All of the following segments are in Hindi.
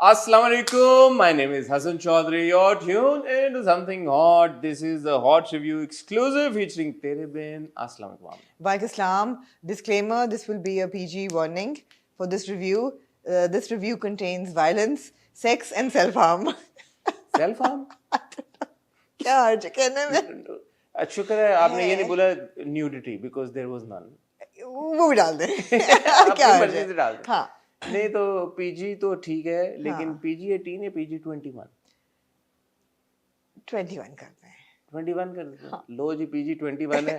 Assalamu alaikum. My name is Hassan Chaudhary. You're tuned into something hot. This is the Hot Review exclusive featuring Tere Bin. Assalamu alaikum. Walaikum Assalam. Disclaimer: this will be a PG warning for this review. This review contains violence, sex, and self-harm. Self-harm? क्या हर्ज है कहने में? शुक्र है आपने ये नहीं बोला nudity because there was none. वो भी डाल दे. क्या हर्ज मर्जी है? से डाल दे. हाँ. नहीं तो PG तो ठीक है लेकिन PG-18 या PG-21? 21 करते हैं. 21 कर देते हैं. लो जी PG-21 है.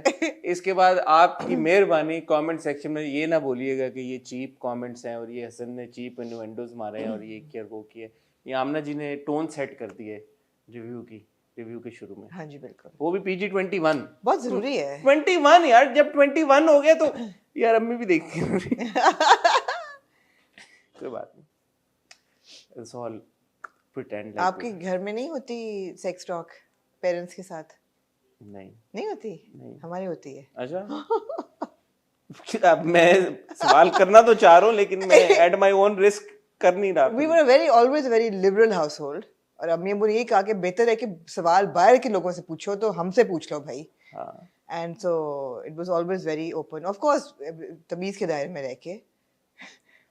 इसके बाद आपकी मेहरबानी कमेंट सेक्शन में ये ना बोलिएगा कि ये चीप कमेंट्स हैं और ये हसन ने चीप इन्वेंटोज मारे हैं और ये क्या वो किए. ये आमना जी ने टोन सेट कर दी है रिव्यू के शुरू में. हाँ जी बिल्कुल. वो भी PG-21. बहुत जरूरी है. 21 यार, जब 21 हो गया तो यार अम्मी भी देखती हैं. कोई बात नहीं. It's all pretend like आपके घर में नहीं होती सेक्स टॉक पेरेंट्स के साथ? नहीं होती. नहीं. हमारी होती है. अच्छा. अब मैं सवाल करना तो चाह रहा हूँ लेकिन मैं एट माय ओन रिस्क कर नहीं रहा. We were always a very liberal household. और अम्मी अब्बू ने यही कहा कि बेहतर है कि सवाल बाहर के लोगों से पूछो तो हमसे पूछ लो भाई. And so it was always very open. Of course तमीज के दायरे में रह के.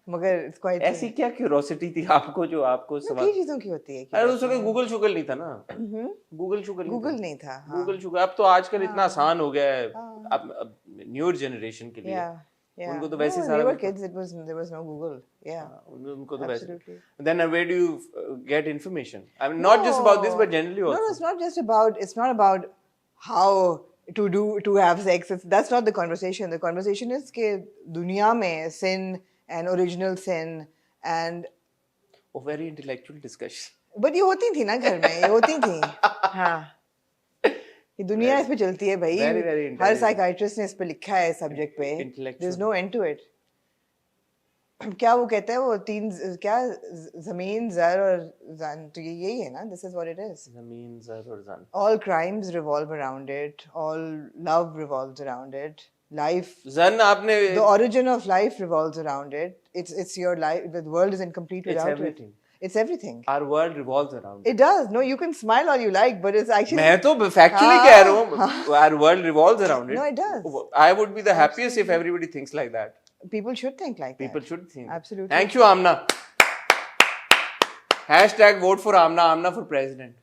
मगर it's quite ऐसी क्या क्यूरोसिटी थी आपको जो आपको सवाल कई चीजों की होती है. अरे उस वक्त गूगल शुगल नहीं था ना. गूगल नहीं था. गूगल शुगल अब तो आजकल इतना आसान हो गया है अब न्यूअर जनरेशन के लिए. उनको तो वैसे सारा newer kids there was no Google. उनको तो वैसे. Then where do you get information? I mean not just about this but generally also. No, it's not about how to have sex. That's not the conversation. The conversation is कि दुनिया में sin and original sin and very intellectual discussion. But ये होती थी ना घर में, ये होती थी. हाँ. ये दुनिया इस पे चलती है भाई. हर साइकाइट्रिस्ट ने इस पे लिखा है सब्जेक्ट पे. There's no end to it. क्या वो कहते हैं वो तीन क्या ज़मीन ज़र और ज़न तो यही है ना. This is what it is. ज़मीन ज़र और Zann. All crimes revolve around it. All love revolves around it. Life. Zann आपने. The origin of life revolves around it. It's your life. The world is incomplete without everything. it. It's everything. Our world revolves around it. It does. No, you can smile all you like, but it's actually. मैं तो factually कह रहा हूँ. Our world revolves around it. No, it does. I would be the happiest if everybody thinks like that. People should think like that. People should think. Absolutely. Thank you, Amna. Hashtag vote for Amna. Amna for president.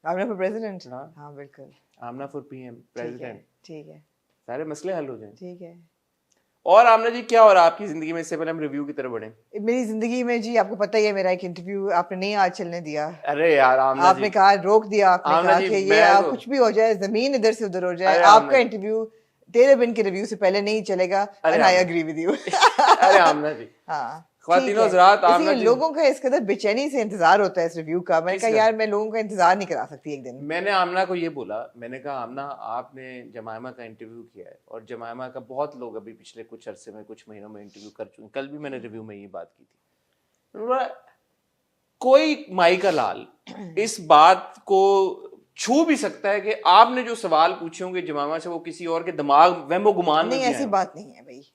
Amna for president. हाँ बिल्कुल. Amna for PM. President. ठीक है. सारे मसले हल हो जाएं. ठीक है. और आमना जी क्या हो रहा है आपकी जिंदगी में? इससे पहले हम रिव्यू की तरफ बढ़े. मेरी जिंदगी में जी आपको पता ही है मेरा एक इंटरव्यू आपने नहीं आज चलने दिया. अरे यार आमना आपने जी. कहा रोक दिया. आपने कहा कि ये आप कुछ भी हो जाए जमीन इधर से उधर हो जाए आपका इंटरव्यू तेरे बिन के रिव्यू से पहले नहीं चलेगा. And I agree with you. अरे आमना जी. हाँ. ख्वातीनो हज़रात आमना जी. लोगों का इस कदर बेचैनी से इंतजार होता है इस रिव्यू का. मैंने कहा यार मैं लोगों का इंतजार नहीं करा सकती एक दिन. मैंने आमना को ये बोला. मैंने कहा आमना आपने जमायमा का इंटरव्यू किया है और जमायमा का बहुत लोग अभी पिछले कुछ अरसे में कुछ महीनों में इंटरव्यू कर चुके. कल भी मैंने रिव्यू में ये बात की थी. कोई माई का लाल इस बात को छू भी सकता है कि आपने जो सवाल पूछे होंगे जमामा से वो किसी और के दिमाग वहमो गुमान नहीं. ऐसी बात नहीं है भाई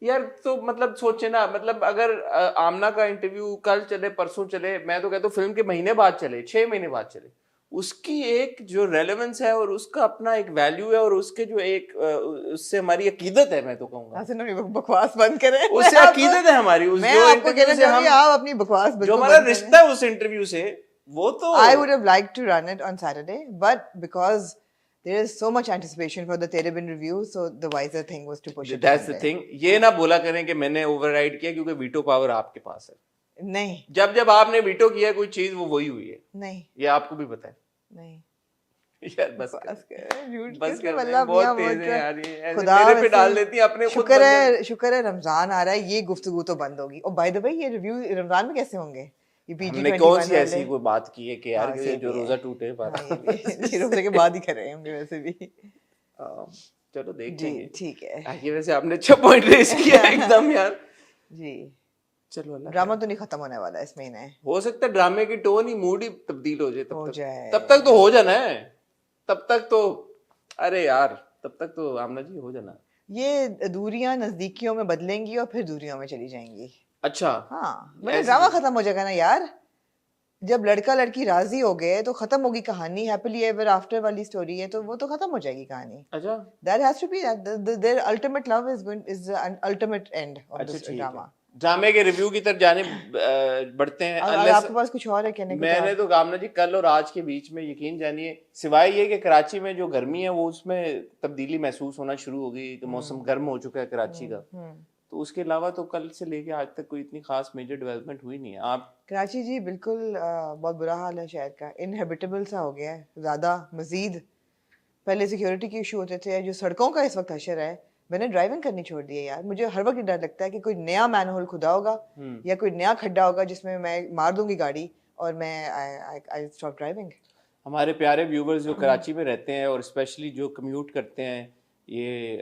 यार. तो मतलब सोचे ना, मतलब अगर आमना का इंटरव्यू कल चले परसों चले, मैं तो कहता हूँ फिल्म के महीने बाद चले, 6 महीने बाद चले, उसकी एक जो रेलेवेंस है और उसका अपना एक वैल्यू है और उसके जो एक उससे हमारी अकीदत है. मैं तो कहूँगा बकवास बंद करें. उससे अकीदत है हमारी. उस जो इंटरव्यू से हम आप अपनी बकवास जो हमारा रिश्ता है उस इंटरव्यू से वो तो. I would have liked to run it on Saturday, but because there is so much anticipation for the Tere Bin review, so the wiser thing was to push it. That's the thing. ये ना बोला करें कि मैंने ओवरराइड किया क्योंकि वीटो पावर आपके पास है. नहीं. जब आपने वीटो किया कोई चीज वो वही हुई है. नहीं. ये आपको भी पता है. नहीं. यार बस बहुत तेज है यार. ये मेरे पे डाल देती है अपने. शुक्र है रमजान आ रहा है ये गुफ्तगू तो बंद होगी. और बाय द वे ये रिव्यू रमजान में कैसे होंगे? हमने कौन सी ऐसी कोई बात की है कि यार ये जो रोजा टूटे ये रोजे के बाद ही कर रहे हैं हमने वैसे भी. चलो देखेंगे. ठीक है. ये वैसे आपने अच्छा पॉइंट रेज किया एकदम यार जी. चलो ड्रामा तो नहीं खत्म होने वाला इस महीने. हो सकता है ड्रामे की टोन ही मूड ही तब्दील हो जाए. तब तक तो हो जाना है. तब तक तो अरे यार तब तक तो आमना जी हो जाना. ये दूरियां नजदीकियों में बदलेंगी और फिर दूरियों में चली जाएंगी. अच्छा हाँ मैंने ड्रामा खत्म हो जाएगा ना यार, जब लड़का लड़की राजी हो गए तो खत्म होगी कहानी, हैप्पीली एवर आफ्टर वाली स्टोरी है तो वो तो खत्म हो जाएगी कहानी। अच्छा That has to be their ultimate love is the ultimate end of अच्छा this ठीक drama. है, ड्रामे के रिव्यू की तरफ जाने बढ़ते हैं। अगर आपके पास कुछ और है कहने को मैंने तो कामना जी कल और आज के बीच में यकीन जानिए, सिवाय ये कि कराची में जो गर्मी है वो उसमें तब्दीली महसूस होना शुरू हो गई कि मौसम गर्म हो चुका है कराची का, तो उसके अलावा तो कल से लेके आज तक कोई इतनी खास मेजर डेवलपमेंट हुई नहीं है। आप कराची जी बिल्कुल बहुत बुरा हाल है शहर का, इनहेबिटेबल सा हो गया है ज़्यादा मजीद। पहले सिक्योरिटी के इशू होते थे, जो सड़कों का इस वक्त हशर है, मैंने ड्राइविंग करनी छोड़ दी है यार। मुझे हर वक्त डर लगता है कि कोई नया मैनहोल खुदा होगा या कोई नया खड्डा होगा जिसमें मैं मार दूंगी गाड़ी और मैं आई स्टॉप ड्राइविंग। हमारे प्यारे व्यूवर्स जो कराची में रहते हैं और स्पेशली जो कम्यूट करते हैं ये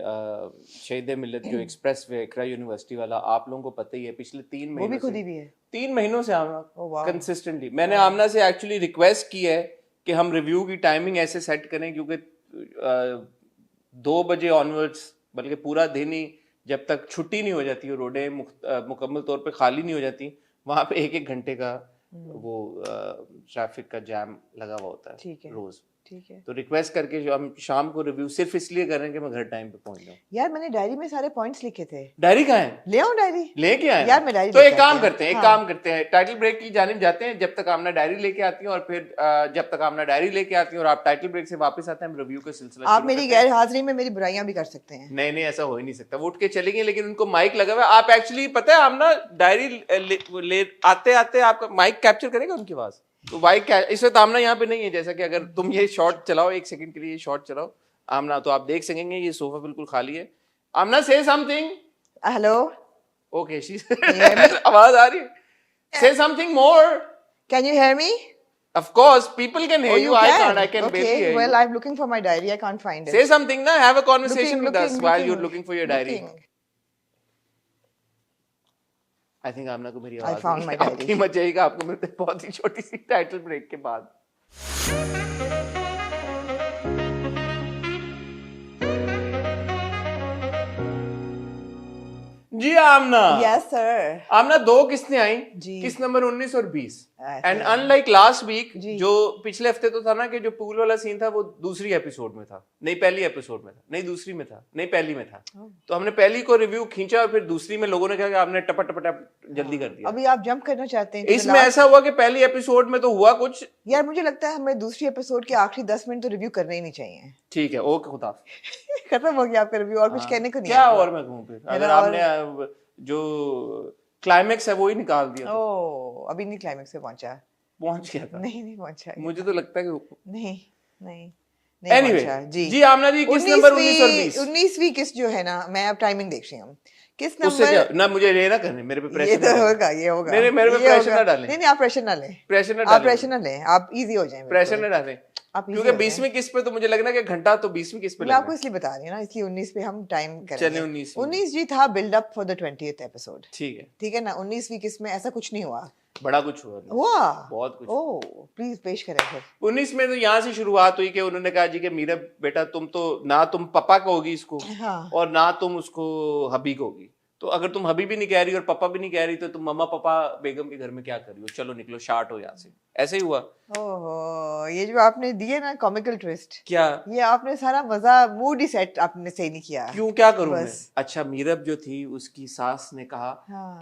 शहीद मिल्लत जो एक्सप्रेस वे इकरा यूनिवर्सिटी वाला, आप लोगों को पता ही है पिछले 3 महीनों वो भी खुद ही भी है 3 महीनों से आमना कंसिस्टेंटली मैंने आमना से एक्चुअली रिक्वेस्ट की है कि हम रिव्यू की टाइमिंग ऐसे सेट करें क्योंकि 2 बजे ऑनवर्ड्स, बल्कि पूरा दिन ही जब तक छुट्टी नहीं हो जाती है, रोडें मुकम्मल तौर पे खाली नहीं हो जाती, वहाँ पे 1-1 घंटे का वो ट्रैफिक का जैम लगा हुआ होता है रोज। ठीक है, तो रिक्वेस्ट करके जो हम शाम को रिव्यू सिर्फ इसलिए कर रहे हैं कि मैं घर टाइम पे पहुंच जाऊं। यार मैंने डायरी में सारे पॉइंट्स लिखे थे। डायरी कहाँ है? ले आओ डायरी। लेके आए यार मैं डायरी तो एक काम करते हैं, काम करते हैं, टाइटल ब्रेक की जानिब जाते हैं, जब तक आमना डायरी लेके आती है और फिर जब तक आमना डायरी लेके आती है और आप टाइटल ब्रेक से वापस आते हैं, हम रिव्यू का सिलसिला। आप मेरी गैर हाजिरी में मेरी बुराइयां भी कर सकते हैं। नहीं नहीं, ऐसा हो ही नहीं सकता, वो उठ के चलेंगे, लेकिन उनको माइक लगा हुआ है। आप एक्चुअली पता है आमना डायरी ले आते आते आपका माइक कैप्चर करेगा उनकी आवाज, तो माइक इस वक्त आमना यहाँ पे नहीं है। जैसा कि अगर तुम ये शॉट चलाओ 1 सेकंड के लिए, ये शॉट चलाओ आमना, तो आप देख सकेंगे ये सोफा बिल्कुल खाली है। आमना से समथिंग। हेलो। ओके शी आवाज आ रही है। से something more. Can you hear me? Of course, people can hear you. I can't. I can barely hear you. Well, I'm looking for my diary. I can't find it. Say something, na. Have a conversation with us while you're looking for your diary. I think आमना को मेरी आवाज I found my diary. आपकी मत जाएगा, आपको मिलते हैं बहुत ही छोटी सी टाइटल ब्रेक के बाद। जी आमना। Yes sir. आमना 2 किस्तें आई, किस्त नंबर 19 और 20। एंड अनलाइक लास्ट वीक, जो पिछले हफ्ते तो था ना कि जो पूल वाला सीन था वो दूसरी एपिसोड में था, नहीं पहली एपिसोड में था, नहीं दूसरी में था, नहीं पहली में था। तो हमने पहली को रिव्यू खींचा और फिर दूसरी में लोगों ने कहा कि आपने टपट टपट जल्दी कर दिया। अभी आप जंप करना चाहते हैं? इसमें ऐसा हुआ कि पहली एपिसोड में तो हुआ कुछ। यार मुझे लगता है हमें दूसरी एपिसोड के आखिरी 10 मिनट तो रिव्यू करने ही नहीं चाहिए। ठीक है, ओके, खुदा खत्म हो गया आपका रिव्यू, और कुछ कहने को नहीं? क्या और मैं कहूँ फिर, अगर आपने जो क्लाइमेक्स है वो ही निकाल दिया। ओह, अभी नहीं क्लाइमेक्स पे पहुंच गया था। नहीं पहुंचा। मुझे तो लगता है कि नहीं Anyway, जी आमना जी, किस नंबर 19 और 20? 19वीं किस्त जो है ना, मैं अब टाइमिंग देख रही हूँ। किस उससे नंबर ना, मुझे ये ना करने, मेरे पे प्रेशर। ये तो होगा, ये होगा। मेरे पे प्रेशर ना डालें। नहीं आप प्रेशर ना लें, आप प्रेशर ना लें, आप इजी हो जाएं। प्रेशर ना डालें, क्योंकि 20वीं किस्त पे तो मुझे लग रहा है कि घंटा तो 20वीं किस्त पे मैं आपको इसलिए बता रही हूँ ना, इसलिए 19 पे हम टाइम करेंगे। चलिए 19 जी था build up for the 20th episode. ठीक है ना। 19वीं किस्त में ऐसा कुछ नहीं हुआ। बड़ा कुछ हुआ, बहुत कुछ। ओह प्लीज पेश करें फिर। 19 में तो यहाँ से शुरुआत हुई कि उन्होंने कहा जी कि मीरा बेटा, तुम तो ना तुम पापा कहोगी इसको, और ना तुम उसको हबी कहोगी, तो अगर तुम हबी भी नहीं कह रही और पापा भी नहीं कह रही तो तुम मम्मा पापा बेगम के घर में क्या कर रही हो, चलो निकलो, शार्ट हो यहाँ से। ऐसे ही हुआ। ओहो, ये जो आपने दिए ना कॉमिकल ट्विस्ट, क्या ये आपने सारा मजा मूड ही सेट आपने सही नहीं किया। क्यों, क्या करूं मैं? अच्छा, मीरब जो थी उसकी सास ने कहा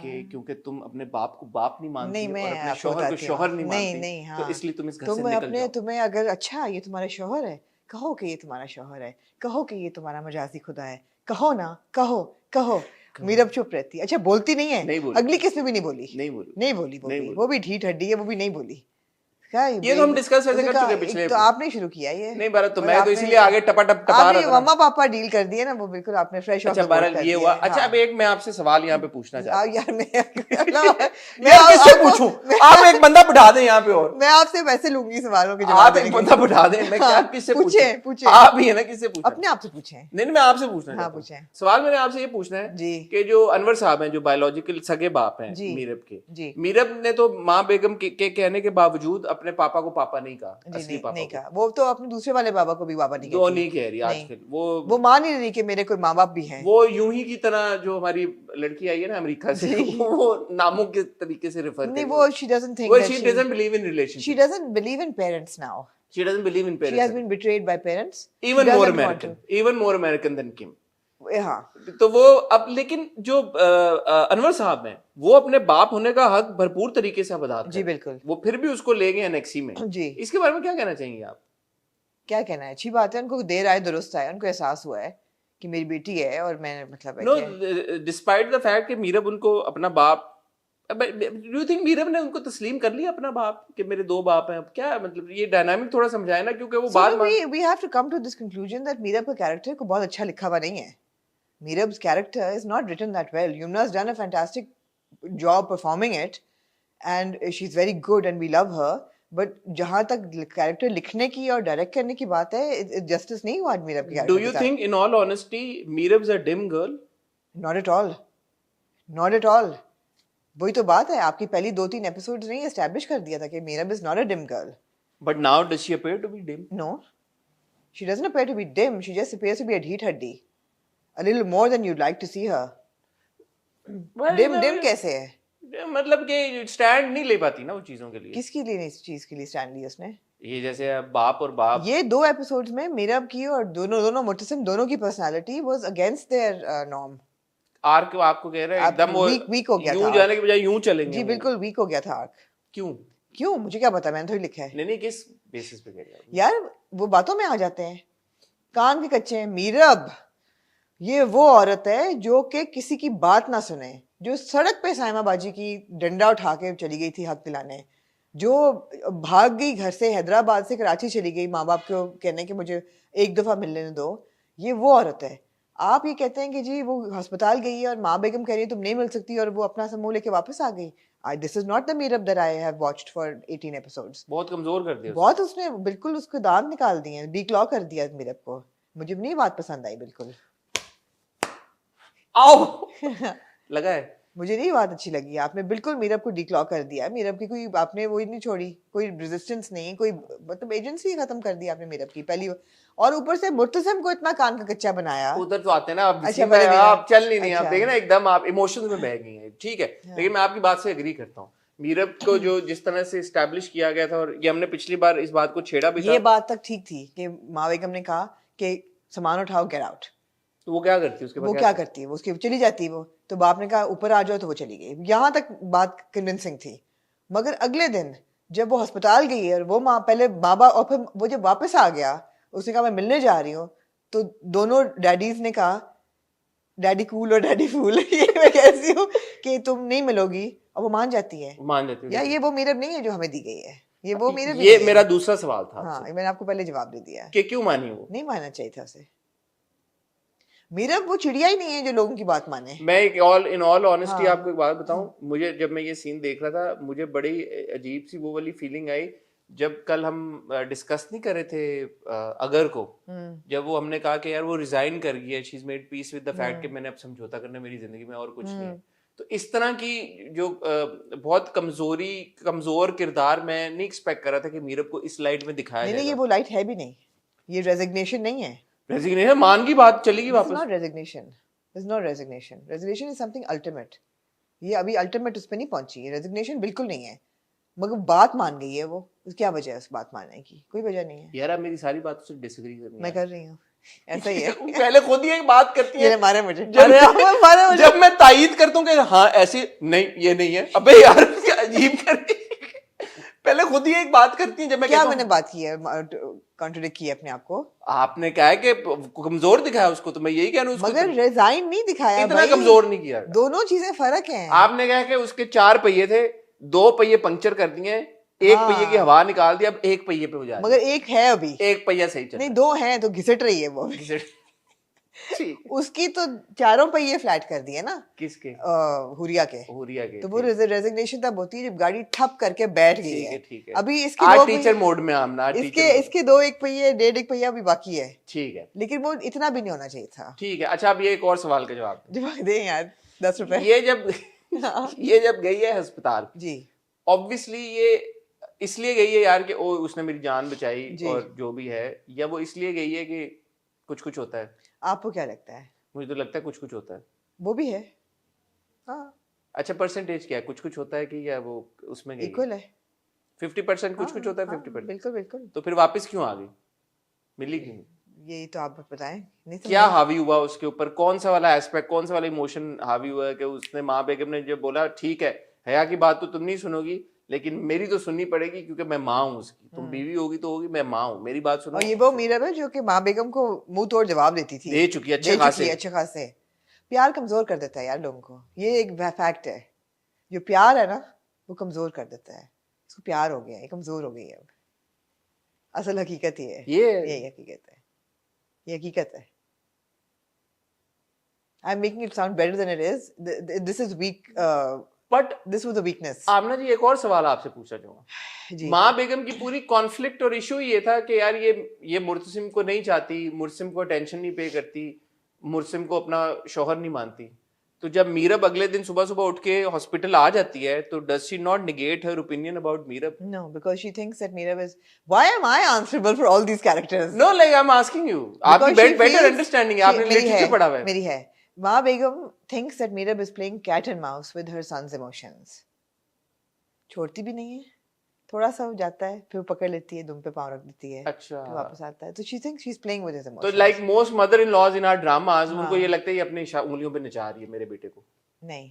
कि क्योंकि तुम अपने बाप को बाप नहीं मानती और अपने शौहर को शौहर नहीं मानती, तो इसलिए तुम इस घर से निकल जाओ। तुम्हें अगर अच्छा ये तुम्हारा शौहर है, कहो कि ये तुम्हारा शौहर है, कहो कि ये तुम्हारा मजाजी खुदा है, कहो ना, कहो। मीरब चुप रहती है। अच्छा बोलती नहीं है? नहीं बोली। अगली किस्त में भी नहीं बोली। नहीं बोली। वो भी ढीठ हड्डी है, वो भी नहीं बोली। ये तो हम डिस्कस वैसे कर चुके पिछले। तो आपने शुरू किया ये। नहीं बारा, तो मैं तो इसलिए आगे टपा रहा था। मम्मा पापा डील कर दिए ना, वो बिल्कुल आपने फ्रेश। अच्छा बहरहाल ये हुआ। अच्छा अब एक मैं आपसे सवाल यहाँ पे पूछना चाहता हूँ यार, मैं किससे पूछूं? आप एक बंदा बिठा दें यहाँ पे, और मैं आपसे वैसे लूंगी सवालों के जवाब। आप एक बंदा बिठा दें, मैं क्या किससे पूछे आप ही है ना, किससे पूछें? अपने आप से पूछें। नहीं मैं आपसे पूछना हाँ पूछें। सवाल मैंने आपसे ये पूछना है कि जो अनवर साहब हैं, जो बायोलॉजिकल सगे बाप हैं मीरब के, मीरब ने तो माँ बेगम के कहने के बावजूद अपने पापा को पापा नहीं कहा, जी, असली पापा नहीं को। कहा। वो तो अपने दूसरे वाले बाबा को भी बाबा नहीं वो कहती। नहीं कह रही आजकल, वो मान ही नहीं रही कि मेरे कोई माँ बाप भी हैं। वो यूं ही की तरह जो हमारी लड़की आई है ना अमेरिका से, वो नामों के तरीके से रेफर नहीं, कर वो she doesn't think that she doesn't believe in relationship. she doesn't believe in parents now. She doesn't believe in She has parents. been betrayed by parents. Even She more doesn't want American. Even more American than Kim. to. हाँ, तो वो अब लेकिन जो अनवर साहब हैं वो अपने बाप होने का हक भरपूर तरीके से अब अदा जी कर, बिल्कुल। वो फिर भी उसको ले गए एनेक्सी में। जी, इसके बारे में क्या कहना चाहेंगे आप? क्या कहना है, अच्छी बात है, उनको देर आए दुरुस्त आए, उनको एहसास हुआ है कि मेरी बेटी है और मैं मतलब है नो, कि डिस्पाइट द फैक्ट कि मीरब उनको अपना बाप, डू यू थिंक मीरब ने उनको तस्लीम कर लिया अपना बाप कि मेरे दो बाप हैं? अब क्या मतलब ये डायनामिक थोड़ा समझाए ना, क्योंकि वो बात we have to come to this conclusion that Meerab का कैरेक्टर को बहुत अच्छा लिखा हुआ नहीं है. Mirab's character is not written that well. Yumna's done a fantastic job performing it, and she's very good, and we love her. But जहाँ तक कैरेक्टर लिखने की और डायरेक्ट करने की बात है, जस्टिस नहीं हुआ मीरब के character do you think in all honesty Meerab's a dim girl? Not at all, not at all. वही तो बात है, आपकी पहली 2-3 एपिसोड्स ने एस्टैब्लिश कर दिया था कि Meerab is not a dim girl. But now does she appear to be dim? No, she doesn't appear to be dim. She just appears to be a dheet haddi, a little more than you'd like to see her. dim कैसे है? मतलब कि स्टैंड नहीं ले पाती ना वो चीजों के लिए। किसके लिए इस चीज के लिए स्टैंड लिया उसने? ये जैसे अब बाप और बाप, ये 2 एपिसोड्स में मीरब की और दोनों मुतसिम दोनों की personality was against their norm. Arc आपको कह रहे हैं एकदम वो वीक हो गया था. यूं जाने के बजाय यूं चलेंगे जी वो। बिल्कुल वीक हो गया था आर्क. क्यों मुझे क्या पता, मैंने थोड़ी लिखा है. नहीं किस बेसिस पे कह रहे हैं यार वो बातों में आ जाते हैं, कान के कच्चे हैं. मीरब ये वो औरत है जो कि किसी की बात ना सुने, जो सड़क पे साइमा बाजी की डंडा उठा के चली गई थी हक दिलाने, जो भाग गई घर से, हैदराबाद से कराची चली गई माँ बाप को कहने कि मुझे एक दफ़ा मिलने दो. ये वो औरत है. आप ये कहते हैं कि जी वो अस्पताल गई है और माँ बेगम कह रही है तुम नहीं मिल सकती, और वो अपना समूह लेके वापस आ गई. This is not the Meerab that I have watched for 18 episodes. बहुत कमजोर कर दिया बहुत उसने बिल्कुल उसके दांत निकाल दिए, डीक्लॉ कर दिया मीरब को. मुझे नहीं बात पसंद आई बिल्कुल. आओ लगा है मुझे नहीं बात अच्छी लगी. आपने बिल्कुल मीरब को डीक्लॉ कर दिया. मीरब की कोई आपने वो ही नहीं छोड़ी, कोई रेजिस्टेंस नहीं, कोई मतलब एजेंसी खत्म कर दी आपने मीरब की पहली. और ऊपर से मुर्तसिम को इतना कान का कच्चा बनाया. उधर तो आते हैं ना आप, अच्छा, आप चल नहीं आप अच्छा. देखें ना एकदम आप इमोशंस में बह गई हैं. ठीक है लेकिन मैं आपकी बात से एग्री करता हूँ. मीरब को जो जिस तरह से एस्टैब्लिश किया गया था, और ये हमने पिछली बार इस बात को छेड़ा भी था. ये बात तक ठीक थी कि माँ बेगम ने कहा कि सामान उठाओ, गेट आउट. तो वो क्या करती है उसके बाद? वो क्या करती है? वो उसकी चली जाती है. वो तो बाप ने कहा ऊपर आ जाओ, तो वो चली गई. यहाँ तक बात कन्विंसिंग थी. मगर अगले दिन जब वो अस्पताल गई और वो माँ पहले बाबा, और फिर वो जब वापस आ गया उसने कहा मैं मिलने जा रही हूँ, तो दोनों डैडीज ने कहा डैडी कूल और डैडी फूल. ये मैं कैसी हूँ कि तुम नहीं मिलोगी, और वो मान जाती है. या ये वो मीरब नहीं है जो हमें दी गई है. ये वो मीरब. ये मेरा दूसरा सवाल था. हाँ, मैंने आपको पहले जवाब दे दिया कि क्यों मानी वो? नहीं मानना चाहिए था उसे. मीरब वो चिड़िया ही नहीं है जो लोगों की बात माने. मैं इन ऑल ऑनेस्टी आपको एक बात बताऊं, मुझे जब मैं ये सीन देख रहा था मुझे बड़ी अजीब सी वो वाली फीलिंग आई जब कल हम डिस्कस नहीं कर रहे थे अगर को, जब वो हमने कहा कि यार वो रिजाइन कर गई है, she is made peace with the fact कि मैंने अब समझौता करना मेरी जिंदगी में और कुछ नहीं है. तो इस तरह की जो बहुत कमजोर किरदार मैं नहीं एक्सपेक्ट कर रहा था कि मीरब को इस लाइट में दिखाया जाएगा. नहीं, ये वो लाइट है भी नहीं. ये रेजिग्नेशन नहीं है. रेजिग्नेशन मान की बात चलेगी वापस. It's not resignation. It's not resignation. Resignation is something ultimate. ये अभी अल्टीमेट उस पे नहीं पहुंची है. रेजिग्नेशन बिल्कुल नहीं है. मगर बात मान गई है वो. क्या वजह है उस बात मानने की? कोई वजह नहीं है. यार आप मेरी सारी बातों से डिसएग्री कर रही हैं. मैं कर रही हूँ. ऐसा ही है. पहले खुद ही एक बात करती है. मारे मुझे. जब मैं तायीद करता हूँ कि हाँ ऐसे नहीं, ये नहीं है. अबे यार क्या अजीब कर रही है. पहले खुद ही एक बात करती है. जब मैं क्या मैंने बात की है, कॉन्ट्रडिक्ट किया अपने आप को. आपने कहा है कि कमजोर दिखाया उसको, तो मैं यही कह रहा हूँ. मगर रिजाइन नहीं दिखाया. इतना कमजोर नहीं किया. दोनों चीजें फर्क हैं. आपने कहा कि उसके 4 पहिए थे, 2 पहिए पंक्चर कर दिए, एक पहिए की हवा निकाल दी, अब एक पहिए पे हो जा रही. मगर एक है अभी. एक पहिया सही चल. नहीं 2 हैं तो घिसट रही है वो. उसकी तो 4 पहिए फ्लैट कर दिए ना. किसके? हुरिया के. तो वो रेजिग्नेशन तब होती है जब गाड़ी ठप करके बैठ गई है. ठीक है. अभी इसके 2 टीचर मोड में आमना. इसके 2 एक पहिए, 1.5 पहिया अभी बाकी है. ठीक है. लेकिन वो इतना भी नहीं होना चाहिए था. ठीक है. अच्छा अब ये एक और सवाल का जवाब दे यार. 10 रुपए. ये जब गई है अस्पताल जी, ऑब्वियसली ये इसलिए गई है यार कि ओ उसने मेरी जान बचाई जी। और जो भी है, या वो इसलिए गई है कि कुछ कुछ होता है? आपको क्या लगता है? मुझे तो लगता है कुछ कुछ होता है। वो भी है, हाँ, अच्छा परसेंटेज क्या है, कुछ कुछ होता है कि या वो उसमें गई है? इक्वल है। 50% कुछ हाँ कुछ होता है, हाँ 50%। बिल्कुल बिल्कुल। तो फिर वापस क्यों आ गई, मिली क्यों? यही तो आप बताएं, नहीं क्या समझे? हावी हुआ उसके ऊपर, कौन सा वाला एस्पेक्ट, कौन सा वाला इमोशन हावी हुआ है कि उसने, माँ बेगम ने जब बोला ठीक है हया की बात तो तुम नहीं सुनोगी लेकिन मेरी तो सुननी पड़ेगी क्योंकि मैं माँ हूँ उसकी, तुम बीवी होगी तो होगी, मैं माँ हूँ, मेरी बात सुनो। और ये वो मीरा है जो कि माँ बेगम को मुंह तोड़ जवाब देती थी, दे चुकी है अच्छे दे चुकी खासे। है अच्छे खासे। प्यार कमजोर कर देता है यार लोगों को, ये एक फैक्ट है। जो प्यार है ना वो कमजोर कर देता है। इसको प्यार हो गया, ये कमजोर हो गई है अब। असल हकीकत ये है, ये यही हकीकत है, ये हकीकत है। I am making it sound better than it is. This is weak, but this was the weakness. Aamna ji एक और सवाल आपसे पूछना चाहूंगा। जी माँ बेगम की पूरी कॉन्फ्लिक्ट और इशू ये था कि यार ये मुर्तसिम को नहीं चाहती, मुर्तसिम को अटेंशन नहीं पे करती, मुर्तसिम को अपना शौहर नहीं मानती। तो जब मीरब अगले दिन सुबह सुबह उठ के हॉस्पिटल आ जाती है तो does she not negate her opinion about Meerab? No, because she thinks that Meera is. Why am I answerable for all these characters? Know like I am asking you, आपकी Because she better feels- understanding है, she- आपने मेरी लिटरेचर है, पढ़ा हुआ है। मेरी है। माँ बेगम thinks that Meerab is playing cat and mouse with her son's emotions. छोड़ती भी नहीं है, थोड़ा सा हो जाता है फिर वो पकड़ लेती है, दुम पे पाँव रख देती है, अच्छा। फिर वापस आता है। तो she thinks she's playing with his तो emotions. Like most mother in laws in our dramas, हाँ। उनको ये लगता है ये अपनी उंगलियों पे नचा रही है मेरे बेटे को। नहीं,